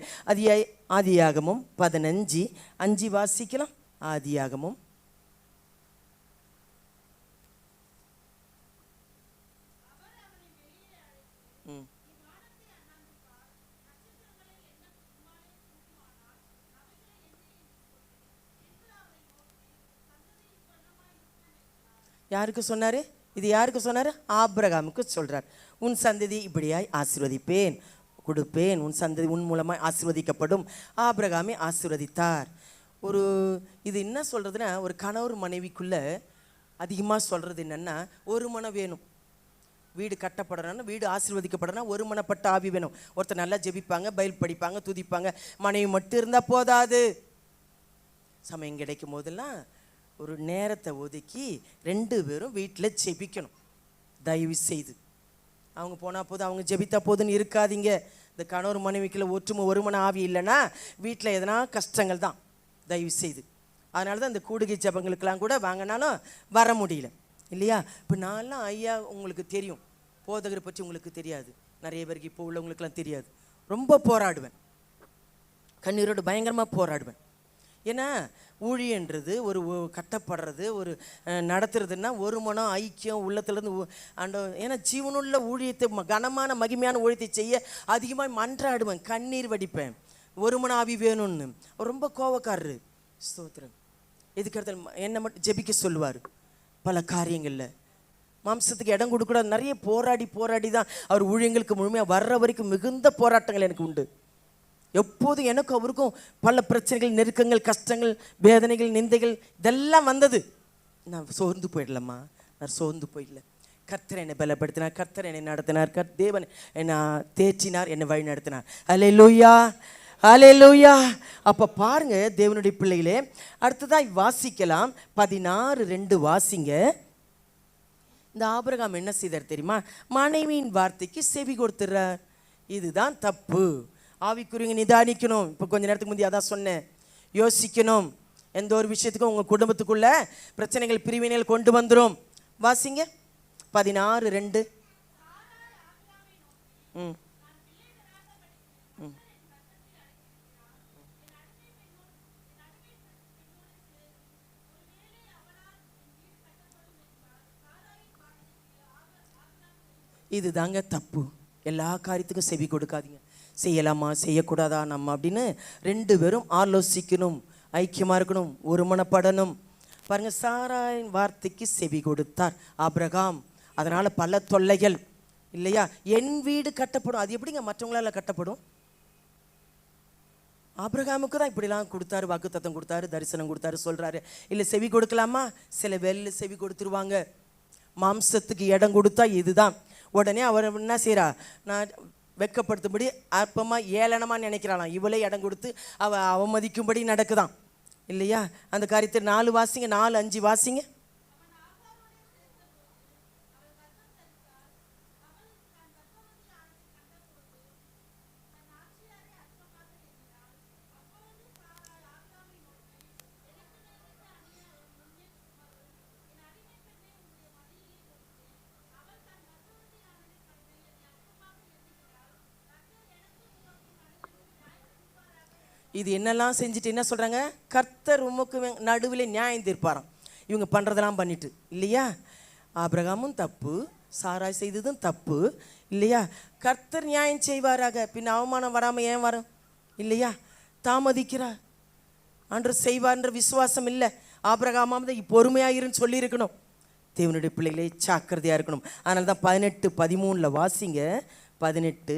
ஆதியாகமம் 15:5 வாசிக்கலாம். ஆதியாகமம் யாருக்கு சொன்னார்? இது யாருக்கு சொன்னார்? ஆபிரகாமுக்கு சொல்கிறார். உன் சந்ததி இப்படியாய் ஆசீர்வதிப்பேன், கொடுப்பேன், உன் சந்ததி உன் மூலமாக ஆசீர்வதிக்கப்படும். ஆபிரகாமை ஆசீர்வதித்தார். இது என்ன சொல்கிறதுனா, ஒரு கணவர் மனைவிக்குள்ளே அதிகமாக சொல்கிறது என்னென்னா, ஒரு மனம் வேணும். வீடு கட்டப்படணும்னா, வீடு ஆசீர்வதிக்கப்படணும்னா ஒரு மனப்பட்ட ஆவி வேணும். ஒருத்தர் நல்லா ஜெபிப்பாங்க, பைபிள் படிப்பாங்க, துதிப்பாங்க. மனைவி மட்டும் இருந்தால் போதாது. சமயம் கிடைக்கும் போதெல்லாம் ஒரு நேரத்தை ஒதுக்கி 2 பேரும் வீட்டில் ஜெபிக்கணும். தயவு செய்து அவங்க போனால் போதும், அவங்க ஜெபித்தா போதுன்னு இருக்காதீங்க. இந்த கணவர் மனைவிக்குள்ள ஒற்றுமை ஒரு மன ஆவி இல்லைன்னா வீட்டில் எதனா கஷ்டங்கள் தான். தயவு செய்து அதனால தான் இந்த கூடுகை ஜபங்களுக்கெல்லாம் கூட வாங்கினாலும் வர முடியல இல்லையா? இப்போ நான்லாம் ஐயா உங்களுக்கு தெரியும், போதகரை பற்றி உங்களுக்கு தெரியாது, நிறைய பேருக்கு இப்போ உள்ளவங்களுக்கெல்லாம் தெரியாது. ரொம்ப போராடுவேன், கண்ணீரோடு பயங்கரமாக போராடுவேன். ஏன்னா ஊழியன்றது ஒரு கட்டப்படுறது, ஒரு நடத்துறதுன்னா ஒரு மனம் ஐக்கியம் உள்ளத்துலேருந்து ஏன்னா ஜீவனுள்ள ஊழியத்தை, கனமான மகிமையான ஊழியத்தை செய்ய அதிகமாக மன்றாடுவேன், கண்ணீர் வடிப்பேன். ஒரு மன ஆவி வேணும்னு. ரொம்ப கோவக்காரரு. ஸ்தோத்திரம். இதுக்கடுத்து என்ன மட்டும் ஜெபிக்க சொல்லுவார். பல காரியங்களில் மாம்சத்துக்கு இடம் கொடுக்கூடாது. நிறைய போராடி தான் அவர் ஊழியங்களுக்கு முழுமையாக வர்ற வரைக்கும் மிகுந்த போராட்டங்கள் எனக்கு உண்டு. எப்போதும் எனக்கும் அவருக்கும் பல பிரச்சனைகள், நெருக்கங்கள், கஷ்டங்கள், வேதனைகள், நிந்தைகள் இதெல்லாம் வந்தது. நான் சோர்ந்து போயிடலம்மா, நான் சோர்ந்து போயிடல. கர்த்தர் என்னை பலப்படுத்தினார், கர்த்தர் என்னை நடத்தினார், தேவன் என்னை தேற்றினார், என்னை வழி நடத்தினார். அல்லேலூயா, அல்லேலூயா. அப்போ பாருங்க தேவனுடைய பிள்ளைகளே, அடுத்ததாக வாசிக்கலாம். 16:2 வாசிங்க. இந்த ஆபிரகாம் என்ன செய்தார் தெரியுமா? மனைவியின் வார்த்தைக்கு செவி கொடுத்துறார். இதுதான் தப்பு. ஆவிக்குரியங்க நிதானிக்கணும். இப்போ கொஞ்ச நேரத்துக்கு முந்தைய அதான் சொன்னேன், யோசிக்கணும். எந்த ஒரு விஷயத்துக்கும் உங்கள் குடும்பத்துக்குள்ள பிரச்சனைகள், பிரிவினைகள் கொண்டு வந்துடும். வாசிங்க 16:2. இது தாங்க தப்பு. எல்லா காரியத்துக்கும் செவி கொடுக்காதீங்க. செய்யலாமா செய்யக்கூடாதா நம்ம அப்படின்னு 2 பேரும் ஆலோசிக்கணும், ஐக்கியமாக இருக்கணும், ஒரு மனப்படணும். பாருங்கள், சாராயின் வார்த்தைக்கு செவி கொடுத்தார் ஆபிரகாம். அதனால் பல தொல்லைகள் இல்லையா? என் வீடு கட்டப்படும். அது எப்படிங்க மற்றவங்களால கட்டப்படும்? ஆபிரகாமுக்கு தான் இப்படிலாம் கொடுத்தாரு, வாக்குத்தத்தம் கொடுத்தாரு, தரிசனம் கொடுத்தாரு, சொல்கிறாரு. இல்லை செவி கொடுக்கலாமா? சில வேலையில் செவி கொடுத்துருவாங்க. மாம்சத்துக்கு இடம் கொடுத்தா இதுதான். உடனே அவர் என்ன செய்கிறா? நான் வெக்கப்படுத்தும்படி அற்பமாக ஏளனமாக நினைக்கிறாளாம். இவளே இடம் கொடுத்து அவமதிக்கும்படி நடக்குதான் இல்லையா? அந்த காரியத்தை 4 வாசிங்க, 4-5 வாசிங்க. இது என்னெல்லாம் செஞ்சுட்டு என்ன சொல்கிறாங்க? கர்த்தர் உமக்கு நடுவில் நியாயம் தீர்ப்பாராம். இவங்க பண்ணுறதெல்லாம் பண்ணிட்டு இல்லையா? ஆபிரகாமும் தப்பு, சாராய் செய்ததும் தப்பு இல்லையா? கர்த்தர் நியாயம் செய்வாராக. பின் அவமானம் வராமல் ஏன் வரும் இல்லையா? தாமதிக்கிறார். அன்று செய்வார்ன்ற விசுவாசம் இல்லை. ஆபிரகாமாவது பொறுமையாக இருன்னு சொல்லியிருக்கணும். தேவனுடைய பிள்ளைகளே ஜாக்கிரதையாக இருக்கணும். அதனால தான் 18:13 வாசிங்க. 18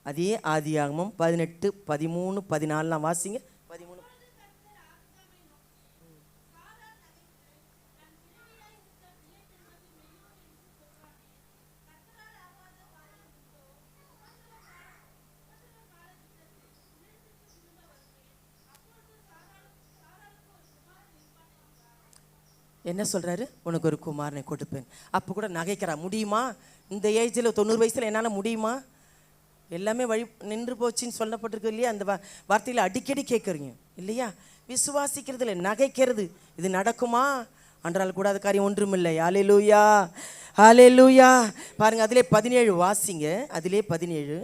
அதே ஆதியாகமம் 18:13-14 வாசிங்க. 13. என்ன சொல்கிறாரு? உனக்கு ஒரு குமாரனை கொடுப்பேன். அப்போ கூட நகைக்கிறா. முடியுமா? இந்த ஏஜில் 90 வயசில் என்னால் முடியுமா? எல்லாமே வழி நின்று போச்சுன்னு சொல்லப்பட்டிருக்கு இல்லையா? அந்த வார்த்தையில் அடிக்கடி கேட்குறீங்க இல்லையா? விசுவாசிக்கிறது இல்லை, நகைக்கிறது. இது நடக்குமா என்றால் கூடாத காரியம் ஒன்றுமில்லை. ஹல்லேலூயா, ஹல்லேலூயா. பாருங்கள், அதிலே 17 வாசிங்க. அதிலே 17.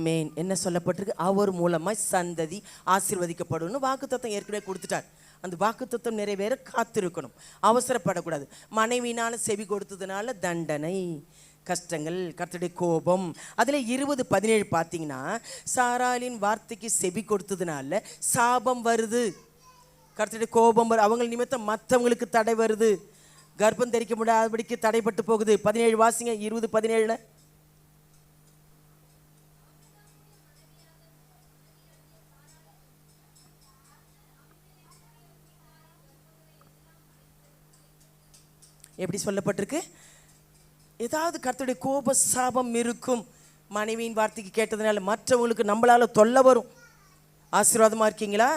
ஆமேன். என்ன சொல்லப்பட்டிருக்கு? அவர் மூலமாய் சந்ததி ஆசீர்வதிக்கப்படும் வாக்குத்தத்தம் ஏற்கனவே கொடுத்துட்டார். அந்த வாக்குத்தத்தம் நிறைவேற காத்திருக்கணும், அவசரப்படக்கூடாது. மனைவினால செவி கொடுத்ததுனால தண்டனை, கஷ்டங்கள், கர்த்தருடைய கோபம். அதில் 20:17 பார்த்தீங்கன்னா, சாராளின் வார்த்தைக்கு செவி கொடுத்ததுனால சாபம் வருது, கர்த்தருடைய கோபம் வருது, அவங்க நிமித்தம் மற்றவங்களுக்கு தடை வருது, கர்ப்பம் தரிக்க முடியாதபடிக்கு தடைப்பட்டு போகுது. 17 வாசிங்க, 20:17. எப்படி சொல்லப்பட்டிருக்கு? ஏதாவது கர்த்தருடைய கோப சாபம் இருக்கும். மனைவியின் வார்த்தைக்கு கேட்டதுனால மற்றவங்களுக்கு நம்மளால தொல்லை வரும். ஆசீர்வாதமாக இருக்கீங்களா?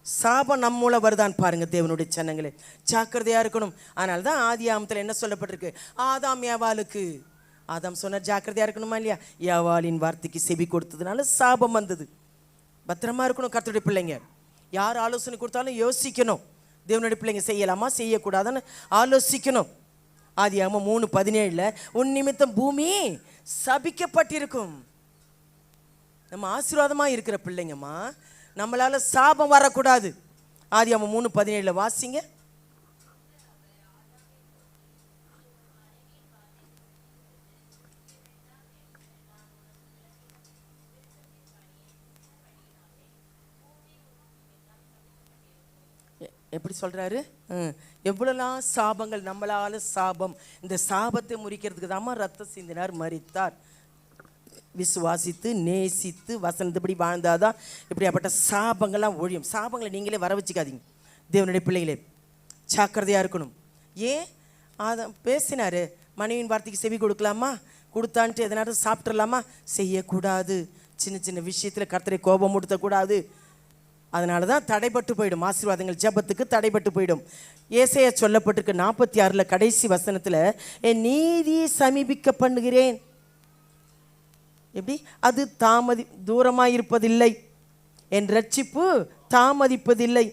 சாபம் நம்ம மூலம் வருதான்னு பாருங்க தேவனுடைய சன்னங்களே, ஜாக்கிரதையா இருக்கணும். அதனால தான் ஆதியாகமத்தில் என்ன சொல்லப்பட்டிருக்கு? ஆதாம் ஏவாளுக்கு, ஆதாம் சொன்னார் ஜாக்கிரதையா இருக்கணுமா இல்லையா? ஏவாளின் வார்த்தைக்கு செவி கொடுத்ததுனால சாபம் வந்தது. பத்திரமா இருக்கணும் கர்த்தருடைய பிள்ளைங்க. யார் ஆலோசனை கொடுத்தாலும் யோசிக்கணும். தேவனுடைய பிள்ளைங்க செய்யலாமா செய்யக்கூடாதுன்னு ஆலோசிக்கணும். ஆதியாகமம் 3:17 உன் நிமித்தம் பூமி சபிக்கப்பட்டிருக்கும். நம்ம ஆசீர்வாதமா இருக்கிற பிள்ளைங்கம்மா, நம்மளால சாபம் வரக்கூடாது. ஆதியாகமம் 3:17 வாசிங்க. எப்படி சொல்றாரு? எவ்வளோலாம் சாபங்கள், நம்மளால சாபம். இந்த சாபத்தை முறிக்கிறதுக்கு தாம்மா ரத்தம் சிந்தினார், மரித்தார். விசுவாசித்து நேசித்து வசனத்துப்படி வாழ்ந்தாதான் இப்படியாப்பட்ட சாபங்கள்லாம் ஒழியும். சாபங்களை நீங்களே வர வச்சுக்காதீங்க தேவனுடைய பிள்ளைகளே, ஜாக்கிரதையாக இருக்கணும். ஏன் அதான் பேசினாரு, மனைவியின் வார்த்தைக்கு செவி கொடுக்கலாமா, கொடுத்தான்ட்டு எதனாலும் சாப்பிட்றலாமா? செய்யக்கூடாது. சின்ன சின்ன விஷயத்தில் கர்த்தரை கோபம் ஊட்டக்கூடாது. அதனால தான் தடைப்பட்டு போயிடும் ஆசீர்வாதங்கள், ஜெபத்துக்கு தடைப்பட்டு போயிடும். ஏசாயா சொல்லப்பட்டிருக்கு 46 கடைசி வசனத்தில், என் நீதியை சமீபிக்க பண்ணுகிறேன். எப்படி? அது தூரமாக இருப்பதில்லை, என் ரட்சிப்பு தாமதிப்பதில்லை.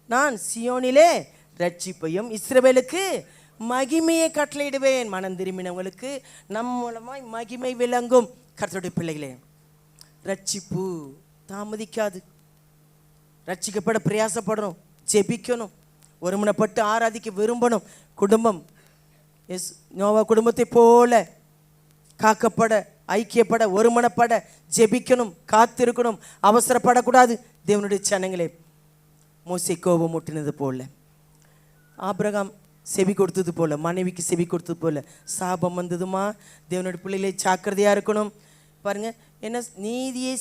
நான் சியோனிலே ரட்சிப்பையும் இஸ்ரவேலுக்கு மகிமையை கட்டளையிடுவேன். மனம் திரும்பினவங்களுக்கு நம் மூலமாய் மகிமை விளங்கும். கர்த்தருடைய பிள்ளைகளே, ரட்சிப்பு தாமதிக்காது. ரட்சிக்கப்பட பிரயாசப்படணும், ஜெபிக்கணும், ஒருமனப்பட்டு ஆராதிக்க விரும்பணும். குடும்பம் நோவா குடும்பத்தை போல காக்கப்பட, ஐக்கியப்பட, ஒருமனப்பட ஜெபிக்கணும், காத்திருக்கணும், அவசரப்படக்கூடாது. தேவனுடைய சனங்களே, மோசே கோபம் மூட்டினது போல, ஆபிரகாம் செவி கொடுத்தது போல, மனைவிக்கு செவி கொடுத்தது போல சாபம் வந்ததுமா. தேவனுடைய பிள்ளைகளே ஜாக்கிரதையாக இருக்கணும். பாருங்க, என்ன நீதியை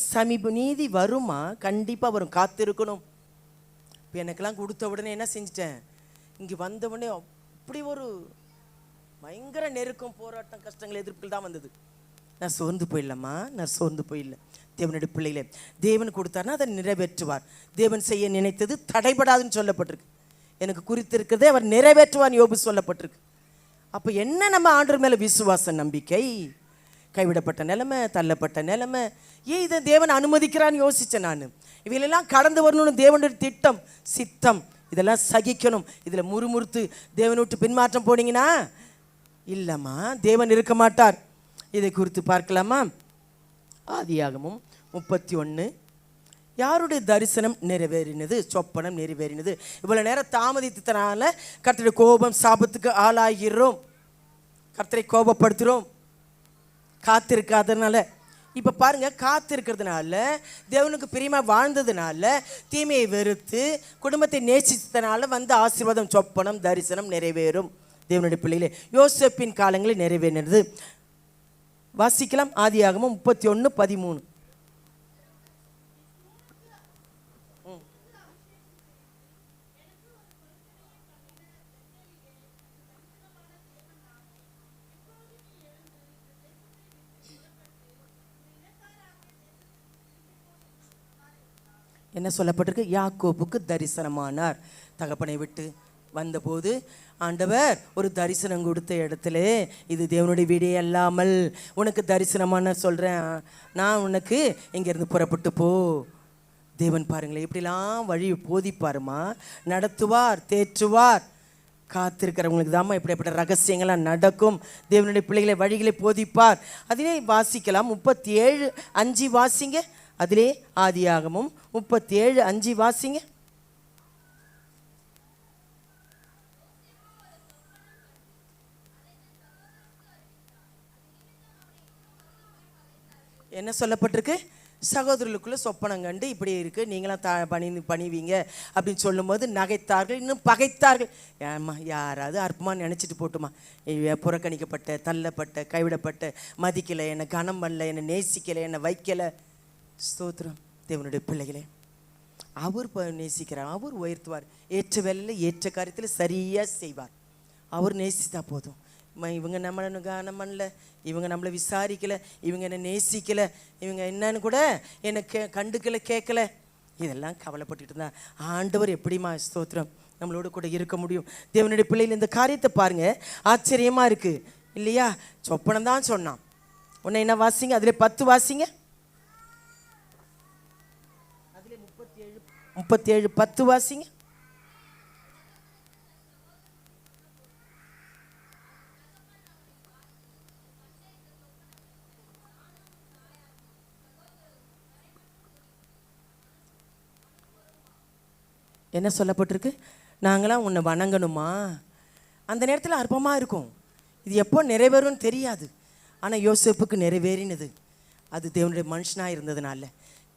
நீதி வருமா? கண்டிப்பாக வரும், காத்திருக்கணும். இப்போ எனக்கெல்லாம் கொடுத்த உடனே என்ன செஞ்சிட்டேன், இங்கே வந்த உடனே அப்படி ஒரு பயங்கர நெருக்கம், போராட்டம், கஷ்டங்கள், எதிர்ப்புகள் தான் வந்தது. நான் சோர்ந்து போயிடலாமா? நான் சோர்ந்து போயிடல. தேவனுடைய பிள்ளைகளே, தேவன் கொடுத்தாருன்னா அதை நிறைவேற்றுவார். தேவன் செய்ய நினைத்தது தடைபடாதுன்னு சொல்லப்பட்டிருக்கு. எனக்கு குறித்திருக்கிறதே அவர் நிறைவேற்றுவார் யோபு சொல்லப்பட்டிருக்கு. அப்போ என்ன நம்ம ஆண்டவர் மேலே விசுவாச நம்பிக்கை. கைவிடப்பட்ட நிலைமை, தள்ளப்பட்ட நிலைமை, ஏன் இதை தேவன் அனுமதிக்கிறான்னு யோசித்தேன் நான். இவையெல்லாம் கடந்து வரணும்னு தேவனுடைய திட்டம், சித்தம். இதெல்லாம் சகிக்கணும். இதில் முறுமுறுத்து தேவனை விட்டு பின்மாற்றம் போனீங்கன்னா இல்லைம்மா, தேவன் இருக்க மாட்டார். இதை குறித்து பார்க்கலாமா? ஆதியாகமம் 31. யாருடைய தரிசனம் நிறைவேறினது, சொப்பனம் நிறைவேறினது. இவ்வளோ நேரம் தாமதித்தனால கர்த்தருடைய கோபம், சாபத்துக்கு ஆளாகிறோம், கர்த்தரை கோபப்படுத்துகிறோம் காத்திருக்காதனால. இப்போ பாருங்க, காத்திருக்கிறதுனால, தேவனுக்கு பிரியமா வாழ்ந்ததுனால, தீமையை வெறுத்து குடும்பத்தை நேசித்தனால வந்த ஆசீர்வாதம், சொப்பனம், தரிசனம் நிறைவேறும். தேவனுடைய பிள்ளைகளே, யோசேப்பின் காலங்களில் நிறைவேறினது. வாசிக்கலாம். ஆதியாகமம் 31:13. என்ன சொல்லப்பட்டிருக்கு? யாக்கோபுக்கு தரிசனமானார். தகப்பனை விட்டு வந்தபோது ஆண்டவர் ஒரு தரிசனம் கொடுத்த இடத்துல, இது தேவனுடைய வீடே அல்லாமல் உனக்கு தரிசனமான சொல்கிறேன், நான் உனக்கு இங்கேருந்து புறப்பட்டு போ. தேவன் பாருங்களேன், இப்படிலாம் வழி போதிப்பாருமா, நடத்துவார், தேற்றுவார். காத்திருக்கிறவங்களுக்கு தாம்மா இப்படிப்பட்ட ரகசியங்கள்லாம் நடக்கும். தேவனுடைய பிள்ளைகளை வழிகளை போதிப்பார். அதிலே வாசிக்கலாம். 37:5 வாசிங்க. அதிலே ஆதியாகமும் 37:5 வாசிங்க. என்ன சொல்லப்பட்டிருக்கு? சகோதரர்களுக்குள்ள சொப்பனம் கண்டு இப்படி இருக்கு, நீங்களாம் பணிவீங்க அப்படின்னு சொல்லும்போது நகைத்தார்கள், இன்னும் பகைத்தார்கள். ஏம்மா யாராவது அற்பமாக நினச்சிட்டு போட்டுமா, புறக்கணிக்கப்பட்ட, தள்ளப்பட்ட, கைவிடப்பட்ட, மதிக்கலை, என்னை கனம் பண்ணல, என்னை நேசிக்கலை, என்னை வைக்கலை. ஸ்தோத்திரம். தேவனுடைய பிள்ளைகளே, அவர் நேசிக்கிறார், அவர் உயர்த்துவார். ஏற்ற வேலையில் ஏற்ற காரியத்தில் சரியாக செய்வார். அவர் நேசித்தா போதும். இவங்க நம்மளை கனம் பண்ணல, இவங்க நம்மளை விசாரிக்கலை, இவங்க என்னை நேசிக்கலை, இவங்க என்னன்னு கூட என்னை கண்டுக்கலை, கேட்கல, இதெல்லாம் கவலைப்பட்டுட்டு இருந்தா ஆண்டவர் எப்படிமா ஸ்தோத்திரம் நம்மளோட கூட இருக்க முடியும்? தேவனுடைய பிள்ளைகள் இந்த காரியத்தை பாருங்க, ஆச்சரியமா இருக்கு இல்லையா? சொப்பனம் தான் சொன்னான். உன்னை என்ன வாசிங்க, அதில் 10 வாசிங்க. அதில் 37:10 வாசிங்க. என்ன சொல்லப்பட்டிருக்கு? நாங்களாம் உன்னை வணங்கணுமா? அந்த நேரத்தில் அற்பமாக இருக்கும், இது எப்போ நிறைவேறும்னு தெரியாது. ஆனால் யோசேப்புக்கு நிறைவேறினது. அது தேவனுடைய மனுஷனாக இருந்ததுனால,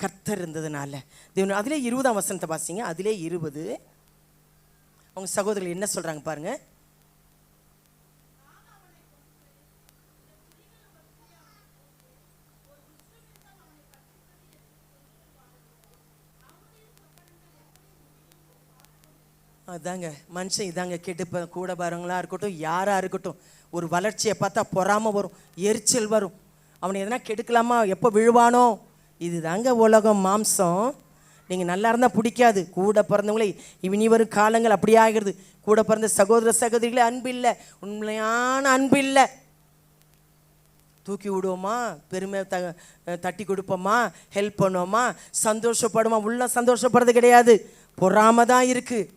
கர்த்தர் இருந்ததுனால. தேவன் அதிலே 20ஆம் வசனத்தை வாசிங்க. அதிலே 20 அவங்க சகோதரர்கள் என்ன சொல்கிறாங்க பாருங்க. அதாங்க மனுஷன், இதாங்க கெடுப்ப கூட வரவங்களா இருக்கட்டும், யாராக இருக்கட்டும், ஒரு வளர்ச்சியை பார்த்தா பொறாமை வரும், எரிச்சல் வரும். அவனை எதனா கெடுக்கலாமா, எப்போ விழுவானோ. இது தாங்க உலகம், மாம்சம். நீங்கள் நல்லா இருந்தால் பிடிக்காது. கூட பிறந்தவங்களே இனி வரும் காலங்கள் அப்படியே ஆகிறது. கூட பிறந்த சகோதர சகோதரிகளே அன்பு இல்லை, உண்மையான அன்பு இல்லை. தூக்கி விடுவோமா, பெருமை தட்டி கொடுப்போமா, ஹெல்ப் பண்ணுவோமா, சந்தோஷப்படுமா? உள்ள சந்தோஷப்படுறது கிடையாது, பொறாமை தான் இருக்குது.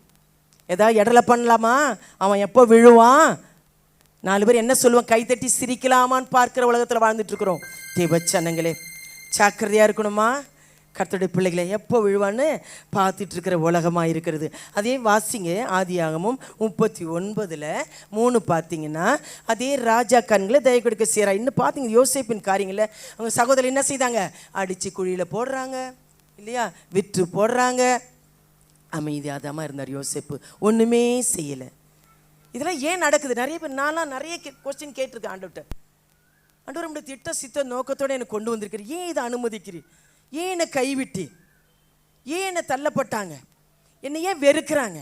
ஏதாவது இடலை பண்ணலாமா, அவன் எப்போ விழுவான், 4 பேர் என்ன சொல்லுவான், கைத்தட்டி சிரிக்கலாமான்னு பார்க்குற உலகத்தில் வாழ்ந்துட்டு இருக்கிறோம். தேவச்சனங்களே, ஜாக்கிரதையாக இருக்கணுமா? கர்த்தருடைய பிள்ளைகளை எப்போ விழுவான்னு பார்த்துட்டு இருக்கிற உலகமாக இருக்கிறது. அதே வாசிங்க. ஆதியாகமும் 39:3 பார்த்தீங்கன்னா, அதே ராஜா கண்களை தயவு கொடுக்க செய்கிறா. இன்னும் பார்த்தீங்க யோசேப்பின் காரியங்களை அவங்க சகோதரர் என்ன செய்தாங்க? அடித்து குழியில் போடுறாங்க இல்லையா, விற்று போடுறாங்க. அமைதியாதமாக இருந்தார் யோசேப்பு, ஒன்றுமே செய்யலை. இதெல்லாம் ஏன் நடக்குது? நிறைய பேர், நான்லாம் நிறைய கொஸ்டின் கேட்டிருக்கேன் ஆண்டவர்கிட்ட. ஆண்டவர் நம்முடைய திட்ட சித்த நோக்கத்தோடு என்னை கொண்டு வந்திருக்கிறேன், ஏன் இதை அனுமதிக்கிறீர்? ஏன் என்னை கைவிட்டி? ஏன் என்னை தள்ளப்பட்டாங்க? என்னை ஏன் வெறுக்கிறாங்க?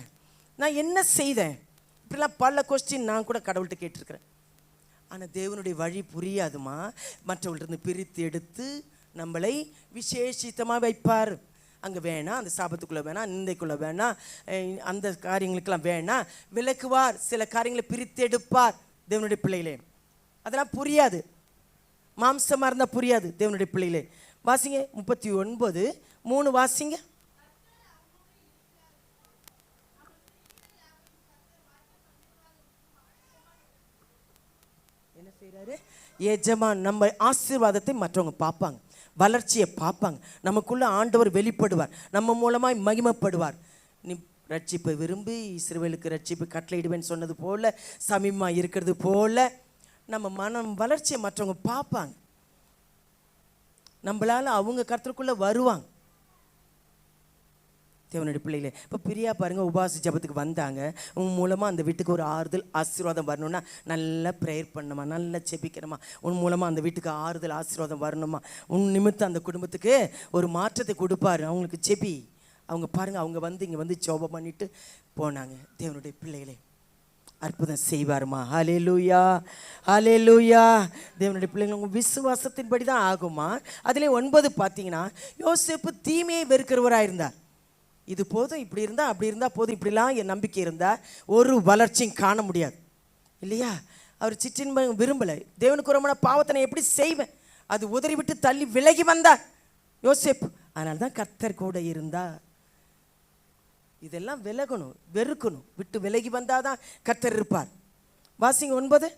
நான் என்ன செய்தேன்? இப்படிலாம் பல கொஸ்டின் நான் கூட கடவுள்கிட்ட கேட்டிருக்கிறேன். ஆனால் தேவனுடைய வழி புரியாதுமா. மற்றவர்களிருந்து பிரித்து எடுத்து நம்மளை விசேஷித்தமாக வைப்பார். அங்கே வேணாம், அந்த சாபத்துக்குள்ளே வேணாம், நிந்தைக்குள்ளே வேணாம், அந்த காரியங்களுக்கெல்லாம் வேணாம், விலக்குவார். சில காரியங்களை பிரித்து எடுப்பார். தேவனுடைய பிள்ளைகளே, அதெல்லாம் புரியாது, மாம்சமாக இருந்தால் புரியாது. தேவனுடைய பிள்ளைகளே வாசிங்க. 39:3 வாசிங்க. என்ன செய்கிறாரு? எஜமான் நம்ம ஆசீர்வாதத்தை மற்றவங்க பார்ப்பாங்க, வளர்ச்சியை பார்ப்பாங்க, நமக்குள்ள ஆண்டவர் வெளிப்படுவார், நம்ம மூலமாய் மகிமைப்படுவார். நீ ரட்சிப்பை விரும்பி இஸ்ரவேலுக்கு ரட்சிப்பு கட்டளையிடுவேன்னு சொன்னது போல, சமீபமாக இருக்கிறது போல நம்ம மனம் வளர்ச்சியை மற்றவங்க பார்ப்பாங்க. நம்மளால் அவங்க கர்த்தருக்குள்ளே வருவாங்க. தேவனுடைய பிள்ளைகளே, இப்போ பிரியா பாருங்கள், உபாச ஜபத்துக்கு வந்தாங்க. உன் மூலமாக அந்த வீட்டுக்கு ஒரு ஆறுதல் ஆசீர்வாதம் வரணும்னா நல்லா ப்ரேயர் பண்ணணுமா, நல்லா செபிக்கணுமா. உன் மூலமாக அந்த வீட்டுக்கு ஆறுதல் ஆசீர்வாதம் வரணுமா. உன் நிமித்தம் அந்த குடும்பத்துக்கு ஒரு மாற்றத்தை கொடுப்பாரு. அவங்களுக்கு செபி. அவங்க பாருங்கள், அவங்க வந்து இங்கே வந்து ஜெபம் பண்ணிட்டு போனாங்க. தேவனுடைய பிள்ளைகளே, அற்புதம் செய்வாருமா. ஹல்லேலூயா, ஹல்லேலூயா. தேவனுடைய பிள்ளைங்க உங்கள் விசுவாசத்தின்படி தான் ஆகுமா. அதிலே 9 பார்த்தீங்கன்னா, யோசேப்பு தீமையை வெறுக்கிறவராக இருந்தார். இது போதும், இப்படி இருந்தால் அப்படி இருந்தால் போதும், இப்படிலாம் என் நம்பிக்கை இருந்தால் ஒரு வளர்ச்சியும் காண முடியாது இல்லையா. அவர் சிற்றின்பம் விரும்பலை. தேவனுக்கு ஒரு பாவத்தை நான் எப்படி செய்வேன், அது உதறி விட்டு தள்ளி விலகி வந்தார் யோசேப்பு. அதனால தான் கர்த்தர் கூட இருந்தார். இதெல்லாம் விலகணும், வெறுக்கணும். விட்டு விலகி வந்தாதான் கர்த்தர் இருப்பார். வாசிங்க 9.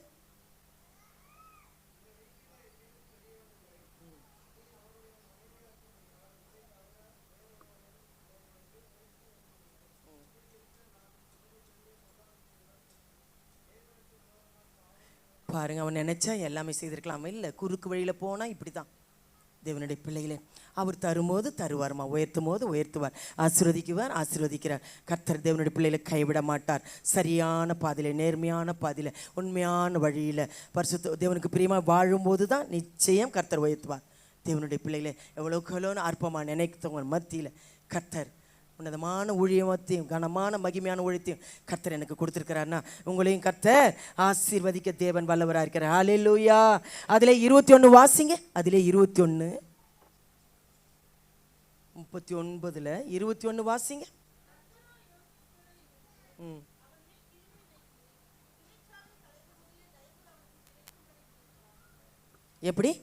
பாருங்க, அவன் நினைச்சா எல்லாமே செய்திருக்கலாம். இல்லை, குறுக்கு வழியில் போனால் இப்படி தான். தேவனுடைய பிள்ளைகளே, அவர் தரும்போது தருவார்மா, உயர்த்தும் போது உயர்த்துவார், ஆசீர்வதிக்குவார், ஆசீர்வதிக்கிறார். கர்த்தர் தேவனுடைய பிள்ளைகளை கைவிட மாட்டார். சரியான பாதையில், நேர்மையான பாதையில், உண்மையான வழியில் பரிசுத்த தேவனுக்கு பிரியமாக வாழும்போது தான் நிச்சயம் கர்த்தர் உயர்த்துவார். தேவனுடைய பிள்ளைகளே, எவ்வளோக்கு எவ்வளோன்னு அற்பமாக நினைத்தவங்க மத்தியில் கர்த்தர் உன்னதமான ஊழியத்தையும் கனமான மகிமையான ஊழியத்தையும் கர்த்தர் எனக்கு கொடுத்துருக்கிறாருன்னா, உங்களையும் கர்த்தர் ஆசீர்வதிக்க தேவன் வல்லவராக இருக்கிறார். ஹல்லேலூயா. அதிலே 21 வாசிங்க. அதிலே 21 39 21 வாசிங்க. எப்படி?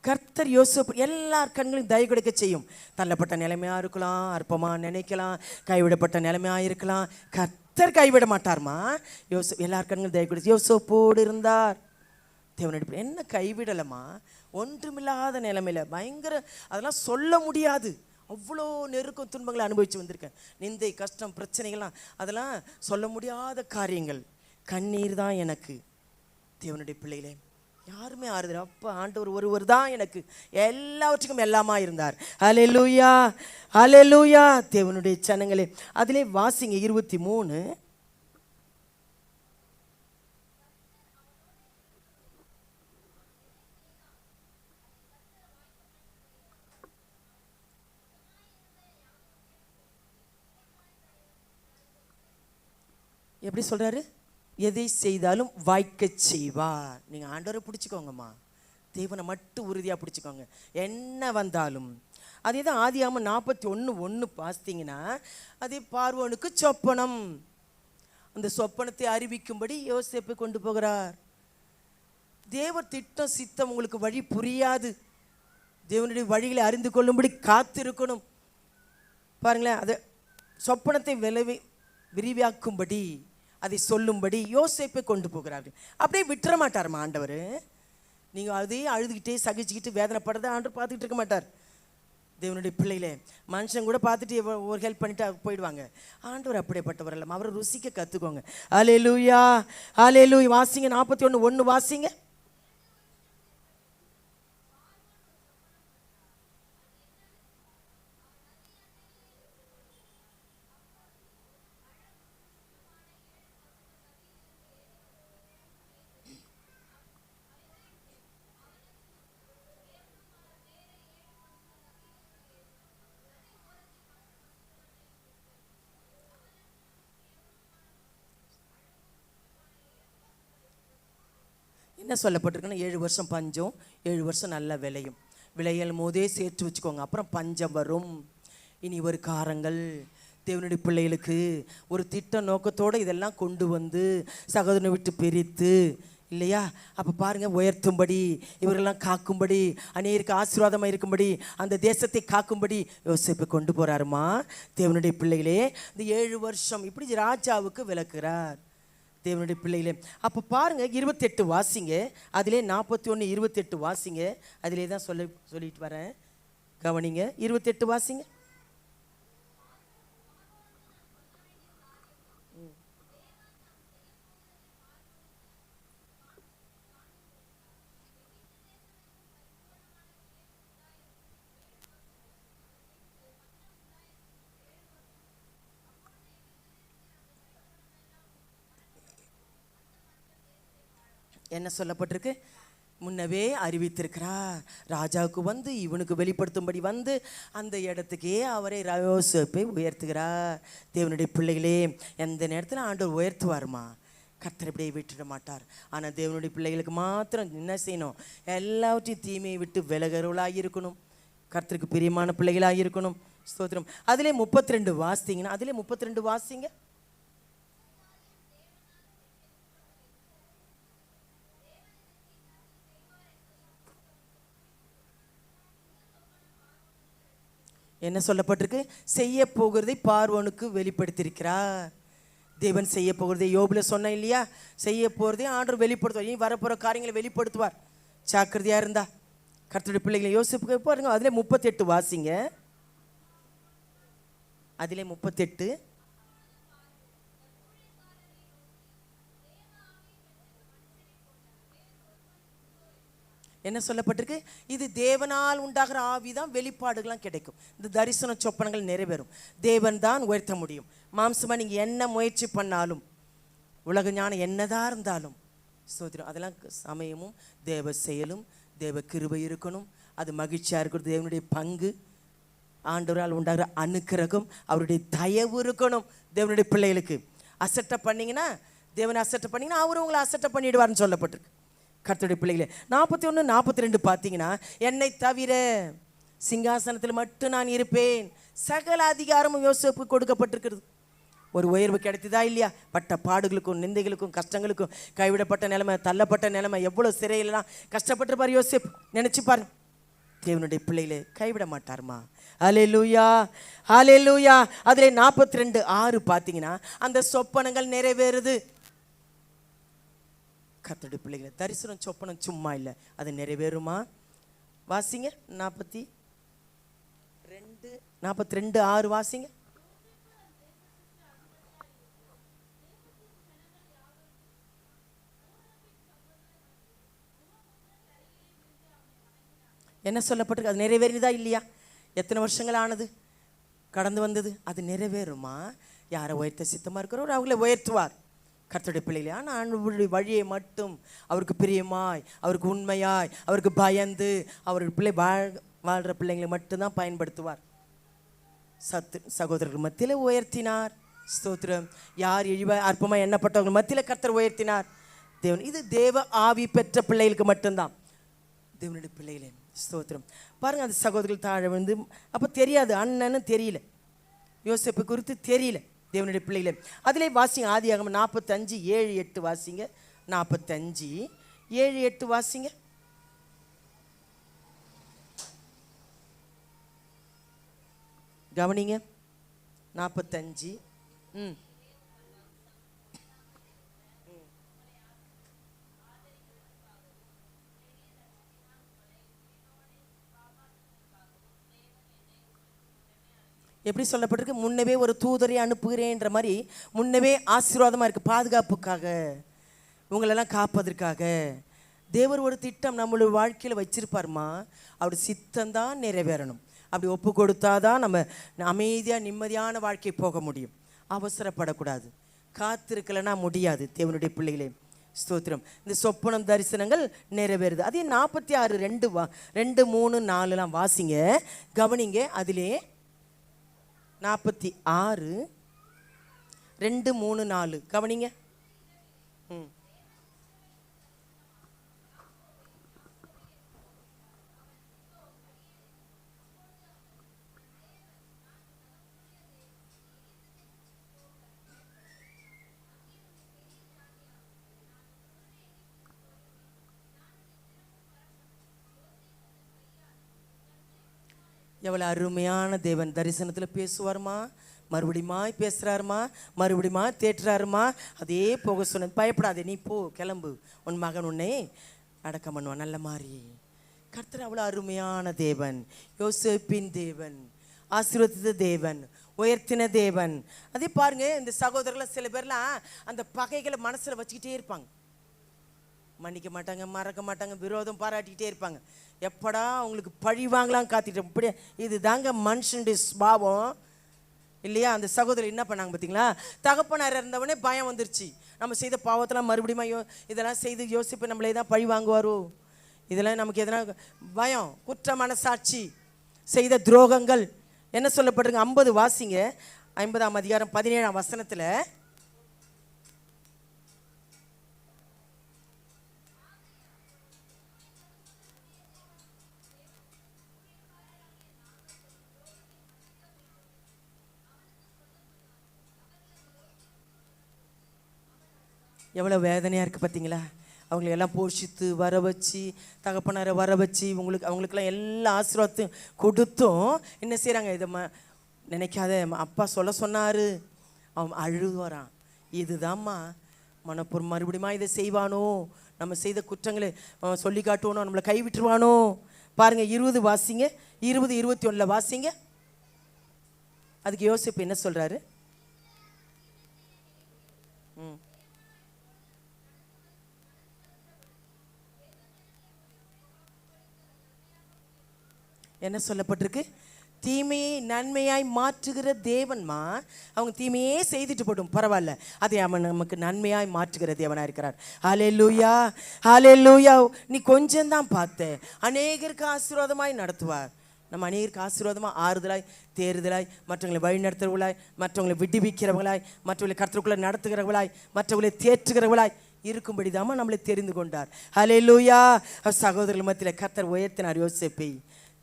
கர்த்தர் யோசேப்பு எல்லார் கண்களையும் தயவு கிடைக்க செய்யும். தள்ளப்பட்ட நிலைமையாக இருக்கலாம், அற்பமாக நினைக்கலாம், கைவிடப்பட்ட நிலைமையாக இருக்கலாம். கர்த்தர் கைவிட மாட்டார்மா. எல்லார் கண்களும் தயவு கிடைச்சி யோசேப்போடு இருந்தார். தேவனுடைய என்ன கைவிடலைமா? ஒன்றுமில்லாத நிலைமையில் பயங்கர, அதெல்லாம் சொல்ல முடியாது, அவ்வளோ நெருக்கம் துன்பங்களை அனுபவித்து வந்திருக்கேன். நிந்தை, கஷ்டம், பிரச்சனைகள்லாம் அதெல்லாம் சொல்ல முடியாத காரியங்கள். கண்ணீர் தான் எனக்கு. தேவனுடைய பிள்ளைகளே, யாருமே ஆறுதல். அப்போ ஆண்டவர் ஒருவர் தான் எனக்கு எல்லாவற்றுக்கும் எல்லாமா இருந்தார். ஹல்லேலூயா, ஹல்லேலூயா. தேவனுடைய ஜனங்களே, அதிலே வாசிங்க 23. எப்படி சொல்றாரு? எதை செய்தாலும் வாய்க்க செய்வார். நீங்கள் ஆண்டவரை பிடிச்சிக்கோங்கம்மா, தேவனை மட்டும் உறுதியாக பிடிச்சிக்கோங்க, என்ன வந்தாலும். அதே தான் ஆதியாகமம் 41:1 பார்த்தீங்கன்னா, அதே பார்வோனுக்கு சொப்பனம், அந்த சொப்பனத்தை அறிவிக்கும்படி யோசேப்பை கொண்டு போகிறார். தேவர் திட்டம் சித்தம் உங்களுக்கு வழி புரியாது, தேவனுடைய வழிகளை அறிந்து கொள்ளும்படி காத்திருக்கணும். பாருங்களேன், அதை சொப்பனத்தை விரிவாக்கும்படி, அதை சொல்லும்படி யோசேப்பை கொண்டு போகிறார்கள். அப்படியே விட்டுற மாட்டார்மா ஆண்டவர். நீங்கள் அதையே அழுதுகிட்டே சகிச்சுக்கிட்டு வேதனைப்படுறத ஆண்டவர் பார்த்துக்கிட்டு இருக்க மாட்டார். தேவனுடைய பிள்ளைகளே, மனுஷன் கூட பார்த்துட்டு ஒரு ஹெல்ப் பண்ணிட்டு போயிடுவாங்க. ஆண்டவர் அப்படியேப்பட்டவர் இல்லைம்மா, அவரை ருசிக்க கற்றுக்கோங்க. ஹல்லேலூயா, ஹல்லேலூயா. வாசிங்க 41:1 வாசிங்க. என்ன சொல்லப்பட்டிருக்குன்னா, 7 வருஷம் பஞ்சம், 7 வருஷம் நல்ல விளையும். விளையல் போதே சேர்த்து வச்சுக்கோங்க, அப்புறம் பஞ்சம் வரும். இனி ஒரு காரங்கள். தேவனுடைய பிள்ளைகளுக்கு ஒரு திட்ட நோக்கத்தோடு இதெல்லாம் கொண்டு வந்து சகோதரனை விட்டு பிரித்து இல்லையா, அப்போ பாருங்கள், உயர்த்தும்படி, இவரெல்லாம் காக்கும்படி, அநேருக்கு ஆசீர்வாதமாக இருக்கும்படி, அந்த தேசத்தை காக்கும்படி யோசேப்பை கொண்டு போகிறாருமா. தேவனுடைய பிள்ளைகளே, இந்த 7 வருஷம் இப்படி ராஜாவுக்கு விளக்குறார். தேவனுடைய பிள்ளைகளே, அப்போ பாருங்கள் 28 வாசிங்க. அதிலே 41 28 வாசிங்க. அதிலே தான் சொல்லிட்டு வரேன், கவனிங்க. 28 வாசிங்க. என்ன சொல்லப்பட்டிருக்கு? முன்னவே அறிவித்திருக்கிறார். ராஜாவுக்கு வந்து இவனுக்கு வெளிப்படுத்தும்படி வந்து அந்த இடத்துக்கே அவரை யோசேப்பை உயர்த்துகிறார். தேவனுடைய பிள்ளைகளே, எந்த நேரத்தில் ஆண்டவர் உயர்த்துவாருமா. கர்த்தர் இப்படியே விட்டுட மாட்டார். ஆனால் தேவனுடைய பிள்ளைகளுக்கு மாத்திரம் என்ன செய்யணும்? எல்லாவற்றையும் தீமையை விட்டு விலகிறவர்களாக இருக்கணும், கர்த்தருக்கு பிரியமான பிள்ளைகளாக இருக்கணும். ஸ்தோத்திரம். அதிலே 32 வாசிங்கன்னா, அதிலே 32 வாசிங்க. என்ன சொல்லப்பட்டிருக்கு? செய்ய போகிறதை பார்வோனுக்கு வெளிப்படுத்தியிருக்கிறார். தேவன் செய்ய போகிறதை யோபுல சொன்ன இல்லையா? செய்ய போகிறதை ஆண்டவர் வெளிப்படுத்துவார். இனி வரப்போகிற காரியங்களை வெளிப்படுத்துவார். ஜாக்கிரதையா இருந்தா. கர்த்தருடைய பிள்ளைகளை யோசிப்புக்கு பாருங்க. அதிலே 38 வாசிங்க. அதிலே 38. என்ன சொல்லப்பட்டிருக்கு? இது தேவனால் உண்டாகிற ஆவிதான் வெளிப்பாடுகள்லாம் கிடைக்கும். இந்த தரிசன சொப்பனங்கள் நிறைவேறும். தேவன் தான் உயர்த்த முடியும். மாம்சமா நீங்க என்ன முயற்சி பண்ணாலும், உலக ஞானம் என்னதான் இருந்தாலும் ஸ்தோத்திரம், அதெல்லாம் சமயமும் தேவ செயலும் தேவ கிருபை இருக்கணும். அது மகிழ்ச்சியா இருக்கிறது தேவனுடைய பங்கு. ஆண்டவரால் உண்டாகிற அனுக்கிரகம், அவருடைய தயவு இருக்கணும் தேவனுடைய பிள்ளைகளுக்கு. அசட்டை பண்ணீங்கன்னா, தேவனை அசட்டை பண்ணீங்கன்னா அவரும் உங்களை அசட்டை பண்ணிடுவார்னு சொல்லப்பட்டிருக்கு. கர்த்தருடைய பிள்ளைகளே 41 42 பார்த்தீங்கன்னா, என்னை தவிர சிங்காசனத்தில் மட்டும் நான் இருப்பேன், சகல அதிகாரமும் யோசேப்புக்கு கொடுக்கப்பட்டிருக்கிறது. ஒரு உயர்வு கிடைத்ததா இல்லையா? பட்ட பாடுகளுக்கும் நிந்தைகளுக்கும் கஷ்டங்களுக்கும், கைவிடப்பட்ட நிலைமை, தள்ளப்பட்ட நிலைமை, எவ்வளோ சிறையிலாம் கஷ்டப்பட்டிருப்பார் யோசேப். நினைச்சு பாருங்க. தேவனுடைய பிள்ளைகளே கைவிட மாட்டாருமா. ஹல்லேலூயா, ஹல்லேலூயா. அதிலே 42:6 பார்த்தீங்கன்னா, அந்த சொப்பனங்கள் நிறைவேறுது. கர்த்தருடைய பிள்ளைகளை தரிசனம் சொப்பனம் சும்மா இல்லை, அது நிறைவேறுமா? வாசிங்க 42:6 வாசிங்க. என்ன சொல்லப்பட்டிருக்கு? அது நிறைவேறியதா இல்லையா? எத்தனை வருஷங்கள் ஆனது கடந்து வந்தது? அது நிறைவேறுமா? யாரை உயர்த்த சித்தமாக இருக்கிறோம் அவங்கள உயர்த்துவார். கர்த்தருடைய பிள்ளைகளே, ஆனால் அவருடைய வழியை மட்டும் அவருக்கு பிரியமாய், அவருக்கு உண்மையாய், அவருக்கு பயந்து, அவருடைய பிள்ளை வாழ்கிற பிள்ளைங்களை மட்டும்தான் பயன்படுத்துவார். சகோதரர்கள் மத்தியில் உயர்த்தினார். ஸ்தோத்திரம். யார் இழிவ அற்பமாக எண்ணப்பட்டவர்கள் மத்தியில் கர்த்தர் உயர்த்தினார். தேவன் இது தேவ ஆவி பெற்ற பிள்ளைகளுக்கு மட்டும்தான். தேவனுடைய பிள்ளைகளே ஸ்தோத்திரம். பாருங்கள், அந்த சகோதரர்கள் தாழ வந்து அப்போ தெரியாது, அண்ணன்னு தெரியல, யோசேப்பு குறித்து தெரியல. தேவனுடைய பிள்ளைகளே அதிலே வாசிங்க. ஆதியாகமம் 45:7-8 வாசிங்க. 45:7-8 வாசிங்க. கவனிங்க. 45. எப்படி சொல்லப்பட்டிருக்கு? முன்னவே ஒரு தூதரை அனுப்புகிறேன்ற மாதிரி முன்னவே ஆசீர்வாதமாக இருக்குது. பாதுகாப்புக்காக, இவங்களெல்லாம் காப்பதற்காக தேவர் ஒரு திட்டம் நம்மளுடைய வாழ்க்கையில் வச்சிருப்பார்மா. அவருடைய சித்தம்தான் நிறைவேறணும். அப்படி ஒப்பு கொடுத்தாதான் நம்ம அமைதியாக நிம்மதியான வாழ்க்கை போக முடியும். அவசரப்படக்கூடாது, காத்திருக்கலைன்னா முடியாது. தேவனுடைய பிள்ளைகளே ஸ்தோத்திரம். இந்த சொப்பனம் தரிசனங்கள் நிறைவேறுது. அதே 46:2-3-4 வாசிங்க. கவனிங்க. அதிலே 46:2-3-4 கவனிங்க. எவ்வளோ அருமையான தேவன். தரிசனத்தில் பேசுவார்மா, மறுபடியுமாய் பேசுகிறாருமா, மறுபடியுமா தேற்றுறாருமா. அதே போக சொன்னது. பயப்படாதே, நீ போ, கிளம்பு, உன் மகன் உன்னை அடக்கம் பண்ணுவான் நல்ல மாதிரி. கர்த்தர் அவ்வளோ அருமையான தேவன், யோசேப்பின் தேவன், ஆசீர்வதித்த தேவன், உயர்த்தின தேவன். அதே பாருங்க, இந்த சகோதரர்களை சில பேர்லாம் அந்த பகைகளை மனசில் வச்சுக்கிட்டே இருப்பாங்க. மன்னிக்க மாட்டாங்க, மறக்க மாட்டாங்க, விரோதம் பாராட்டிக்கிட்டே இருப்பாங்க. எப்படா அவங்களுக்கு பழி வாங்கலாம் காத்திட்டு. இப்படி இது தாங்க மனுஷனுடைய ஸ்பாவம் இல்லையா? அந்த சகோதரர் என்ன பண்ணாங்க பார்த்தீங்களா? தகப்பனார் இருந்தவனே பயம் வந்துருச்சு. நம்ம செய்த பாவத்தெல்லாம் மறுபடியும் இதெல்லாம் செய்து யோசிப்பு நம்மளே தான் பழி வாங்குவாரோ, இதெல்லாம் நமக்கு எதனா பயம், குற்ற மனசாட்சி, செய்த துரோகங்கள். என்ன சொல்லப்படுறங்க? 50 வாசிங்க. 50ஆம் அதிகாரம் 17ஆம் வசனத்தில் எவ்வளோ வேதனையாக இருக்குது பார்த்தீங்களா? அவங்களெல்லாம் போஷித்து வர வச்சு, தகப்பனாரை வர வச்சு, அவங்களுக்கெல்லாம் எல்லா ஆசீர்வாதத்தையும் கொடுத்தும் என்ன செய்கிறாங்க? இதை நினைக்காத, அப்பா சொன்னார், அவன் அழுவாரான். இதுதான்மா மனப்பூர்வம். மறுபடியுமா இதை செய்வானோ? நம்ம செய்த குற்றங்களை சொல்லி காட்டுவானோ? நம்மளை கைவிட்டுருவானோ? பாருங்கள், 20 வாசிங்க, 20, 21 வாசிங்க. அதுக்கு யோசிப்பு என்ன சொல்கிறாரு? என்ன சொல்லப்பட்டிருக்கு? தீமையை நன்மையாய் மாற்றுகிற தேவன்மா. அவங்க தீமையே செய்துட்டு போட்டும், பரவாயில்ல, அதை அவன் நமக்கு நன்மையாய் மாற்றுகிற தேவனாக இருக்கிறார். ஹல்லேலூயா, ஹல்லேலூயா. நீ கொஞ்சம்தான் பார்த்த, அநேகருக்கு ஆசீர்வாதமாய் நடத்துவார். நம்ம அநேகருக்கு ஆசீர்வாதமாக ஆறுதலாய், தேறுதலாய், மற்றவங்களை வழி நடத்துகிறவர்களாய், மற்றவங்களை விடுவிக்கிறவர்களாய், மற்றவங்களை கர்த்தருக்குள்ளே நடத்துகிறவர்களாய், மற்றவங்களை தேற்றுகிறவர்களாய் இருக்கும்படி தாமா நம்மளை தெரிந்து கொண்டார். ஹல்லேலூயா. சகோதரர்கள் மத்தியில் கர்த்தர் உயர்த்தினார் யோசேப்பை.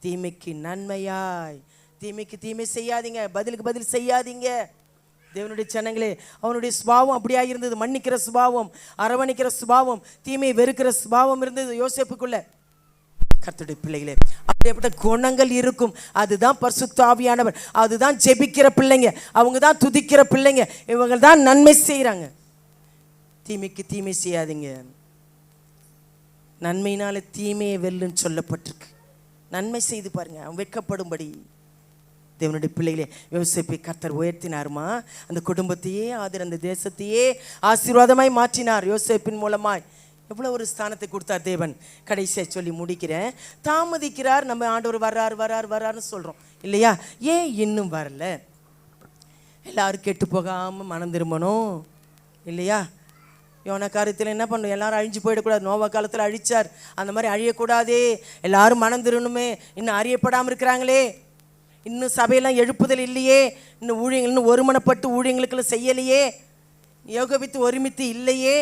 தீமைக்கு நன்மையாய். தீமைக்கு தீமை செய்யாதீங்க, பதிலுக்கு பதில் செய்யாதீங்க. தேவனுடைய ஜனங்களே, அவனுடைய சுபாவம் அப்படியா இருந்தது. மன்னிக்கிற சுபாவம், அரவணைக்கிற சுபாவம், தீமையை வெறுக்கிற சுபாவம் இருந்தது யோசேப்புக்குள்ள. கர்த்தருடைய பிள்ளைகளே, அப்படிப்பட்ட குணங்கள் இருக்கும். அதுதான் பரிசுத்த ஆவியானவர். அதுதான் ஜெபிக்கிற பிள்ளைங்க, அவங்க தான் துதிக்கிற பிள்ளைங்க, இவங்க தான் நன்மை செய்கிறாங்க. தீமைக்கு தீமை செய்யாதீங்க. நன்மையினால தீமையை வெல்லுன்னு சொல்லப்பட்டிருக்கு. நன்மை செய்து பாருங்க, அவன் வெட்கப்படும்படி. தேவனுடைய பிள்ளைகளே, யோசேப்பை கர்த்தர் உயர்த்தினாருமா. அந்த குடும்பத்தையே அந்த தேசத்தையே ஆசீர்வாதமாய் மாற்றினார் யோசேப்பின் மூலமாய். எவ்வளோ ஒரு ஸ்தானத்தை கொடுத்தார் தேவன். கடைசியாக சொல்லி முடிக்கிறேன். தாமதிக்கிறார். நம்ம ஆண்டவர் வர்றாருன்னு சொல்கிறோம் இல்லையா? ஏன் இன்னும் வரல? எல்லாரும் கெட்டு போகாமல் மனம் திரும்பணும் இல்லையா? யோனா காரியத்தில் என்ன பண்ணும்? எல்லாரும் அழிஞ்சு போயிடக்கூடாது. நோவா காலத்தில் அழிச்சார், அந்த மாதிரி அழியக்கூடாதே. எல்லாரும் மனம் திரும்பணுமே. இன்னும் அறியப்படாமல் இருக்கிறாங்களே, இன்னும் சபையெல்லாம் எழுப்புதல் இல்லையே, இன்னும் ஒருமனப்பட்டு ஊழியங்களுக்கெல்லாம் செய்யலையே, யோகவித்து ஒருமித்து இல்லையே,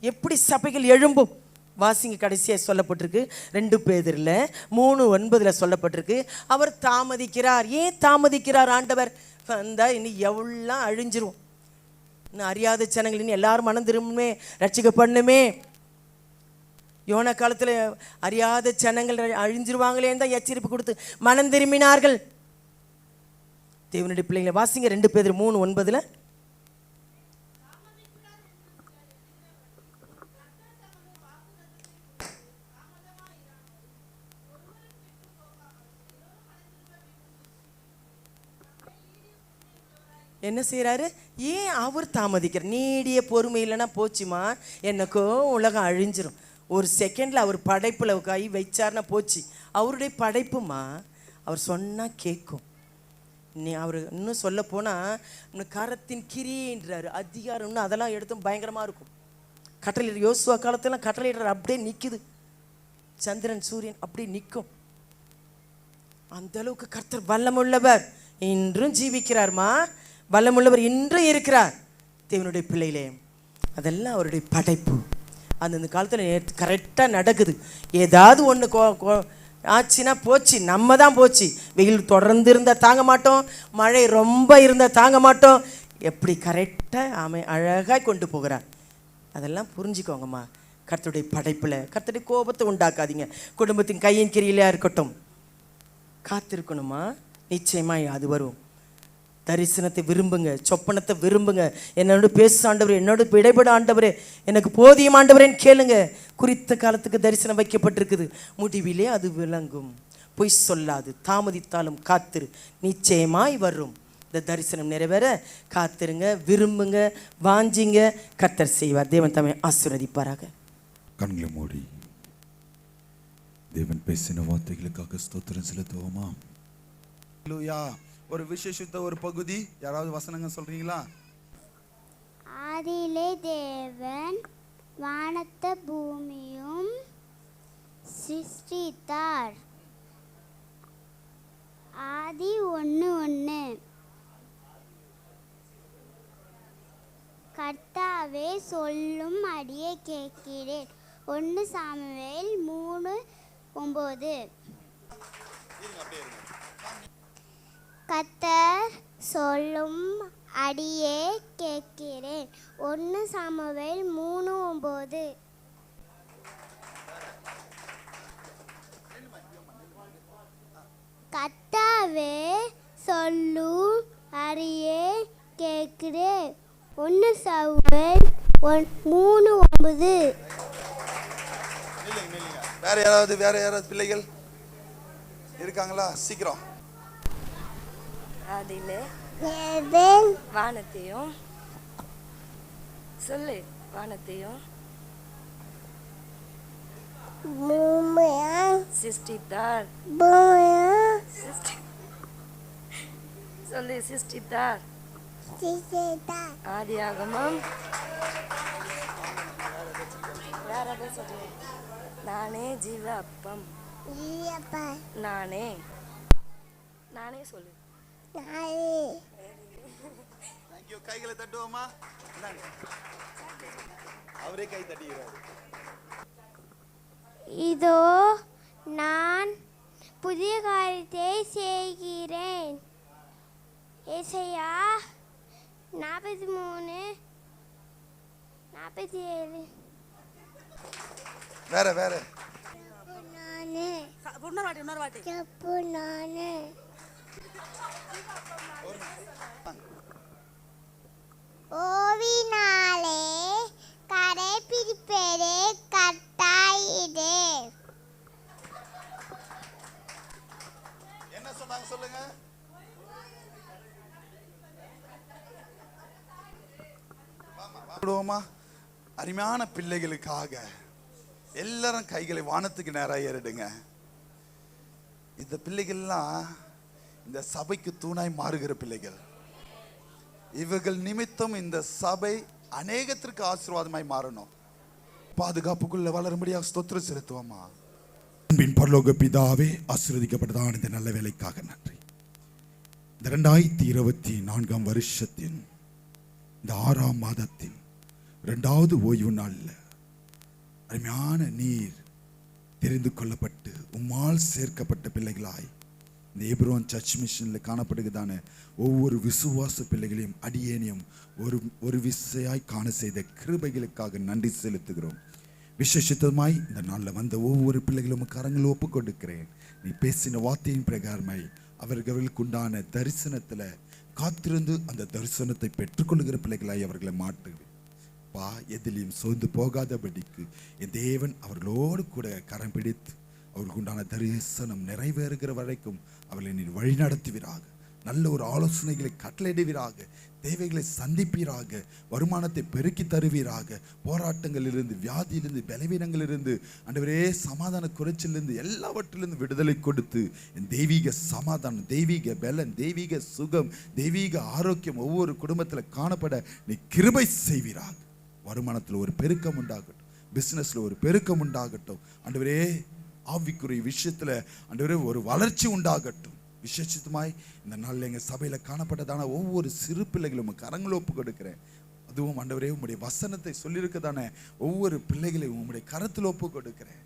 எப்படி சபைகள் எழும்பும்? வாசிங்க, கடைசியாக சொல்லப்பட்டிருக்கு 2 பேதுருல 3:9 சொல்லப்பட்டிருக்கு. அவர் தாமதிக்கிறார். ஏன் தாமதிக்கிறார் ஆண்டவர்? வந்தால் இன்னும் எவ்வளோ அழிஞ்சிரும். இன்னும் அறியாத ஜனங்கள் இன்னும் எல்லாரும் மனம் திரும்பணுமே, ரட்சிக்கப்படணுமே. யோனா காலத்தில் அறியாத ஜனங்கள் அழிஞ்சிருவாங்களேன்னு தான் எச்சரிப்பு கொடுத்து மனம் திரும்பினார்கள். தேவனுடைய பிள்ளைங்களை வாசிங்க 2 பேதுரு 3:9. என்ன செய்கிறாரு? ஏன் அவர் தாமதிக்கிறார்? நீடிய பொறுமை இல்லைன்னா போச்சுமா, எனக்கும் உலகம் அழிஞ்சிரும். ஒரு செகண்டில் அவர் படைப்பில் கை வச்சார்னா போச்சு. அவருடைய படைப்புமா, அவர் சொன்னால் கேட்கும். அவர் இன்னும் சொல்ல போனால் கரத்தின் கிரின்றார், அதிகாரம்னு அதெல்லாம் எடுத்தும் பயங்கரமாக இருக்கும். கட்டளையிட யோசுவா காலத்திலாம் கட்டளையிடுறார், அப்படியே நிற்குது. சந்திரன் சூரியன் அப்படியே நிற்கும். அந்த அளவுக்கு கர்த்தர் வல்லமுள்ளவர். இன்றும் ஜீவிக்கிறார்மா, வல்லமுள்ளவர் இன்றும் இருக்கிறார். தேவனுடைய பிள்ளைகளே, அதெல்லாம் அவருடைய படைப்பு. அந்தந்த காலத்தில் கரெக்டாக நடக்குது. ஏதாவது ஒன்று ஆச்சுன்னா போச்சு, நம்ம தான் போச்சு. வெயில் தொடர்ந்து இருந்தால் தாங்க மாட்டோம், மழை ரொம்ப இருந்தால் தாங்க மாட்டோம். எப்படி கரெக்டாக அழகாக கொண்டு போகிறார். அதெல்லாம் புரிஞ்சுக்கோங்கம்மா. கர்த்தருடைய படைப்பில் கர்த்தருடைய கோபத்தை உண்டாக்காதீங்க. குடும்பத்தின் கையின் கிரியிலையாக இருக்கட்டும், காத்திருக்கணுமா. நிச்சயமாக அது வரும். தரிசனத்தை விரும்புங்க, சொப்பனத்தை விரும்புங்க. என்னோட பேச ஆண்டவரே, என்னோட இடைப்பட ஆண்டவரே, எனக்கு போதியம் ஆண்டவரேன்னு கேளுங்க. குறித்த காலத்துக்கு தரிசனம் வைக்கப்பட்டிருக்குது. முடிவிலே அது விளங்கும். பொய் சொல்லாது, தாமதித்தாலும் காத்திரு, நிச்சயமாய் வரும். இந்த தரிசனம் நிறைவேற காத்திருங்க, விரும்புங்க, வாஞ்சிங்க. கர்த்தர் செய்வார். தேவன் தம்மை ஆசீர்வதிப்பாராக. கண்களை மூடி தேவன் பேசின வார்த்தைகளுக்காக ஸ்தோத்திரம் செலுத்துவோமா? ஹல்லேலூயா. ஒரு விசேஷித்த ஒரு பகுதி, யாராவது வசனங்க சொல்றீங்களா? ஆதியிலே தேவன் வானத்த பூமியும் சிருஷ்டித்தார். ஆதி 1:1. கர்த்தாவே சொல்லும் அடியே கேட்கிறேன். 1 சாமுவேல் 3:9. கர்த்தர் சொல்லும் அடியே கேட்கிறேன். 1 சாமுவேல் 3:9. கர்த்தாவே சொல்லும் அறியே கேட்கிறேன். 1 சாமுவேல் 3:9. வேற யாராவது பிள்ளைகள் இருக்காங்களா? சீக்கிரம். அதிலே தேவன் வானத்தையும் சொல்லு, வானத்தையும் பூமியை சிருஷ்டித்தார். சொல்லு, சிருஷ்டித்தார். சிருஷ்டித்தார். ஆதியாகமம் வேற எதை சொல்லு? நானே ஜீவ அப்பம். நானே சொல்லு. கைகளை தட்டுவோமா? அவரே கை தட்டுகிறார். இதோ நான் புதிய காரியத்தை செய்கிறேன். ஏசாயா 43:47. வேற இன்னொரு வாட்டி ஓவினாலே கடைபிடிப்பதே கட்டாயிடே. என்ன சொன்னாங்க சொல்லுங்க. அருமையான பிள்ளைகளுக்காக எல்லாரும் கைகளை வானத்துக்கு நேராக ஏறிடுங்க. இந்த பிள்ளைகள்லாம் இந்த சபைக்கு தூணாய் மாறுகிற பிள்ளைகள். இவர்கள் நிமித்தம் இந்த சபை அநேகத்திற்கு ஆசீர்வாதமாய் மாறணும். பாதுகாப்புக்குள்ள வளரும்படியாக ஸ்தோத்திரம் செலுத்துவோமா? அன்பின் பரலோக பிதாவே, ஆசீர்வதிக்கப்பட்டதான இந்த நல்ல வேலைக்காக நன்றி. இந்த 2024 வருஷத்தின் இந்த 6ஆம் மாதத்தின் 2வது ஓய்வு நாளில் அருமையான நீர் தெரிந்து கொள்ளப்பட்டு உம்மால் சேர்க்கப்பட்ட பிள்ளைகளாய் இந்த எப்ரோன் சர்ச் மிஷனில் காணப்படுகிறதான ஒவ்வொரு விசுவாச பிள்ளைகளையும் அடியேனையும் ஒரு விசையாய் காண செய்த கிருபைகளுக்காக நன்றி செலுத்துகிறோம். விசேஷித்தமாய் இந்த நாளில் வந்த ஒவ்வொரு பிள்ளைகளும் கரங்கள் ஒப்பு கொடுக்கிறேன். நீ பேசின வார்த்தையின் பிரகாரமாய் அவர்களுக்கு உண்டான தரிசனத்தில் காத்திருந்து அந்த தரிசனத்தை பெற்றுக்கொள்கிற பிள்ளைகளாய் அவர்களை மாற்றுகிறேன். எதிலையும் சோர்ந்து போகாதபடிக்கு என் தேவன் அவர்களோடு கூட கரம் பிடித்து அவர்களுக்கு உண்டான தரிசனம் நிறைவேறுகிற வரைக்கும் அவர்களை நீ வழி நடத்துவீராக. நல்ல ஒரு ஆலோசனைகளை கட்டளையிடுவீராக. தேவைகளை சந்திப்பீராக. வருமானத்தை பெருக்கி தருவீராக. போராட்டங்களிலிருந்து, வியாதியிலிருந்து, பலவீனங்களிலிருந்து, ஆண்டவரே சமாதான குறைச்சிலிருந்து எல்லாவற்றிலிருந்து விடுதலை கொடுத்து என் தெய்வீக சமாதானம், தெய்வீக பலன், தெய்வீக சுகம், தெய்வீக ஆரோக்கியம் ஒவ்வொரு குடும்பத்தில் காணப்பட நீ கிருபை செய்வீராக. வருமானத்தில் ஒரு பெருக்கம் உண்டாகட்டும். பிசினஸ்ல ஒரு பெருக்கம் உண்டாகட்டும். ஆண்டவரே ஆவிக்குரிய விஷயத்துல ஆண்டவரே ஒரு வளர்ச்சி உண்டாகட்டும். விசேஷித்தமாய் இந்த நாளில் எங்கள் சபையில் காணப்பட்டதான ஒவ்வொரு சிறு பிள்ளைகளும் கரங்களை ஒப்பு கொடுக்கிறேன். அதுவும் ஆண்டவரே உம்முடைய வசனத்தை சொல்லியிருக்கதான ஒவ்வொரு பிள்ளைகளையும் உம்முடைய கரத்தில் ஒப்பு கொடுக்கிறேன்.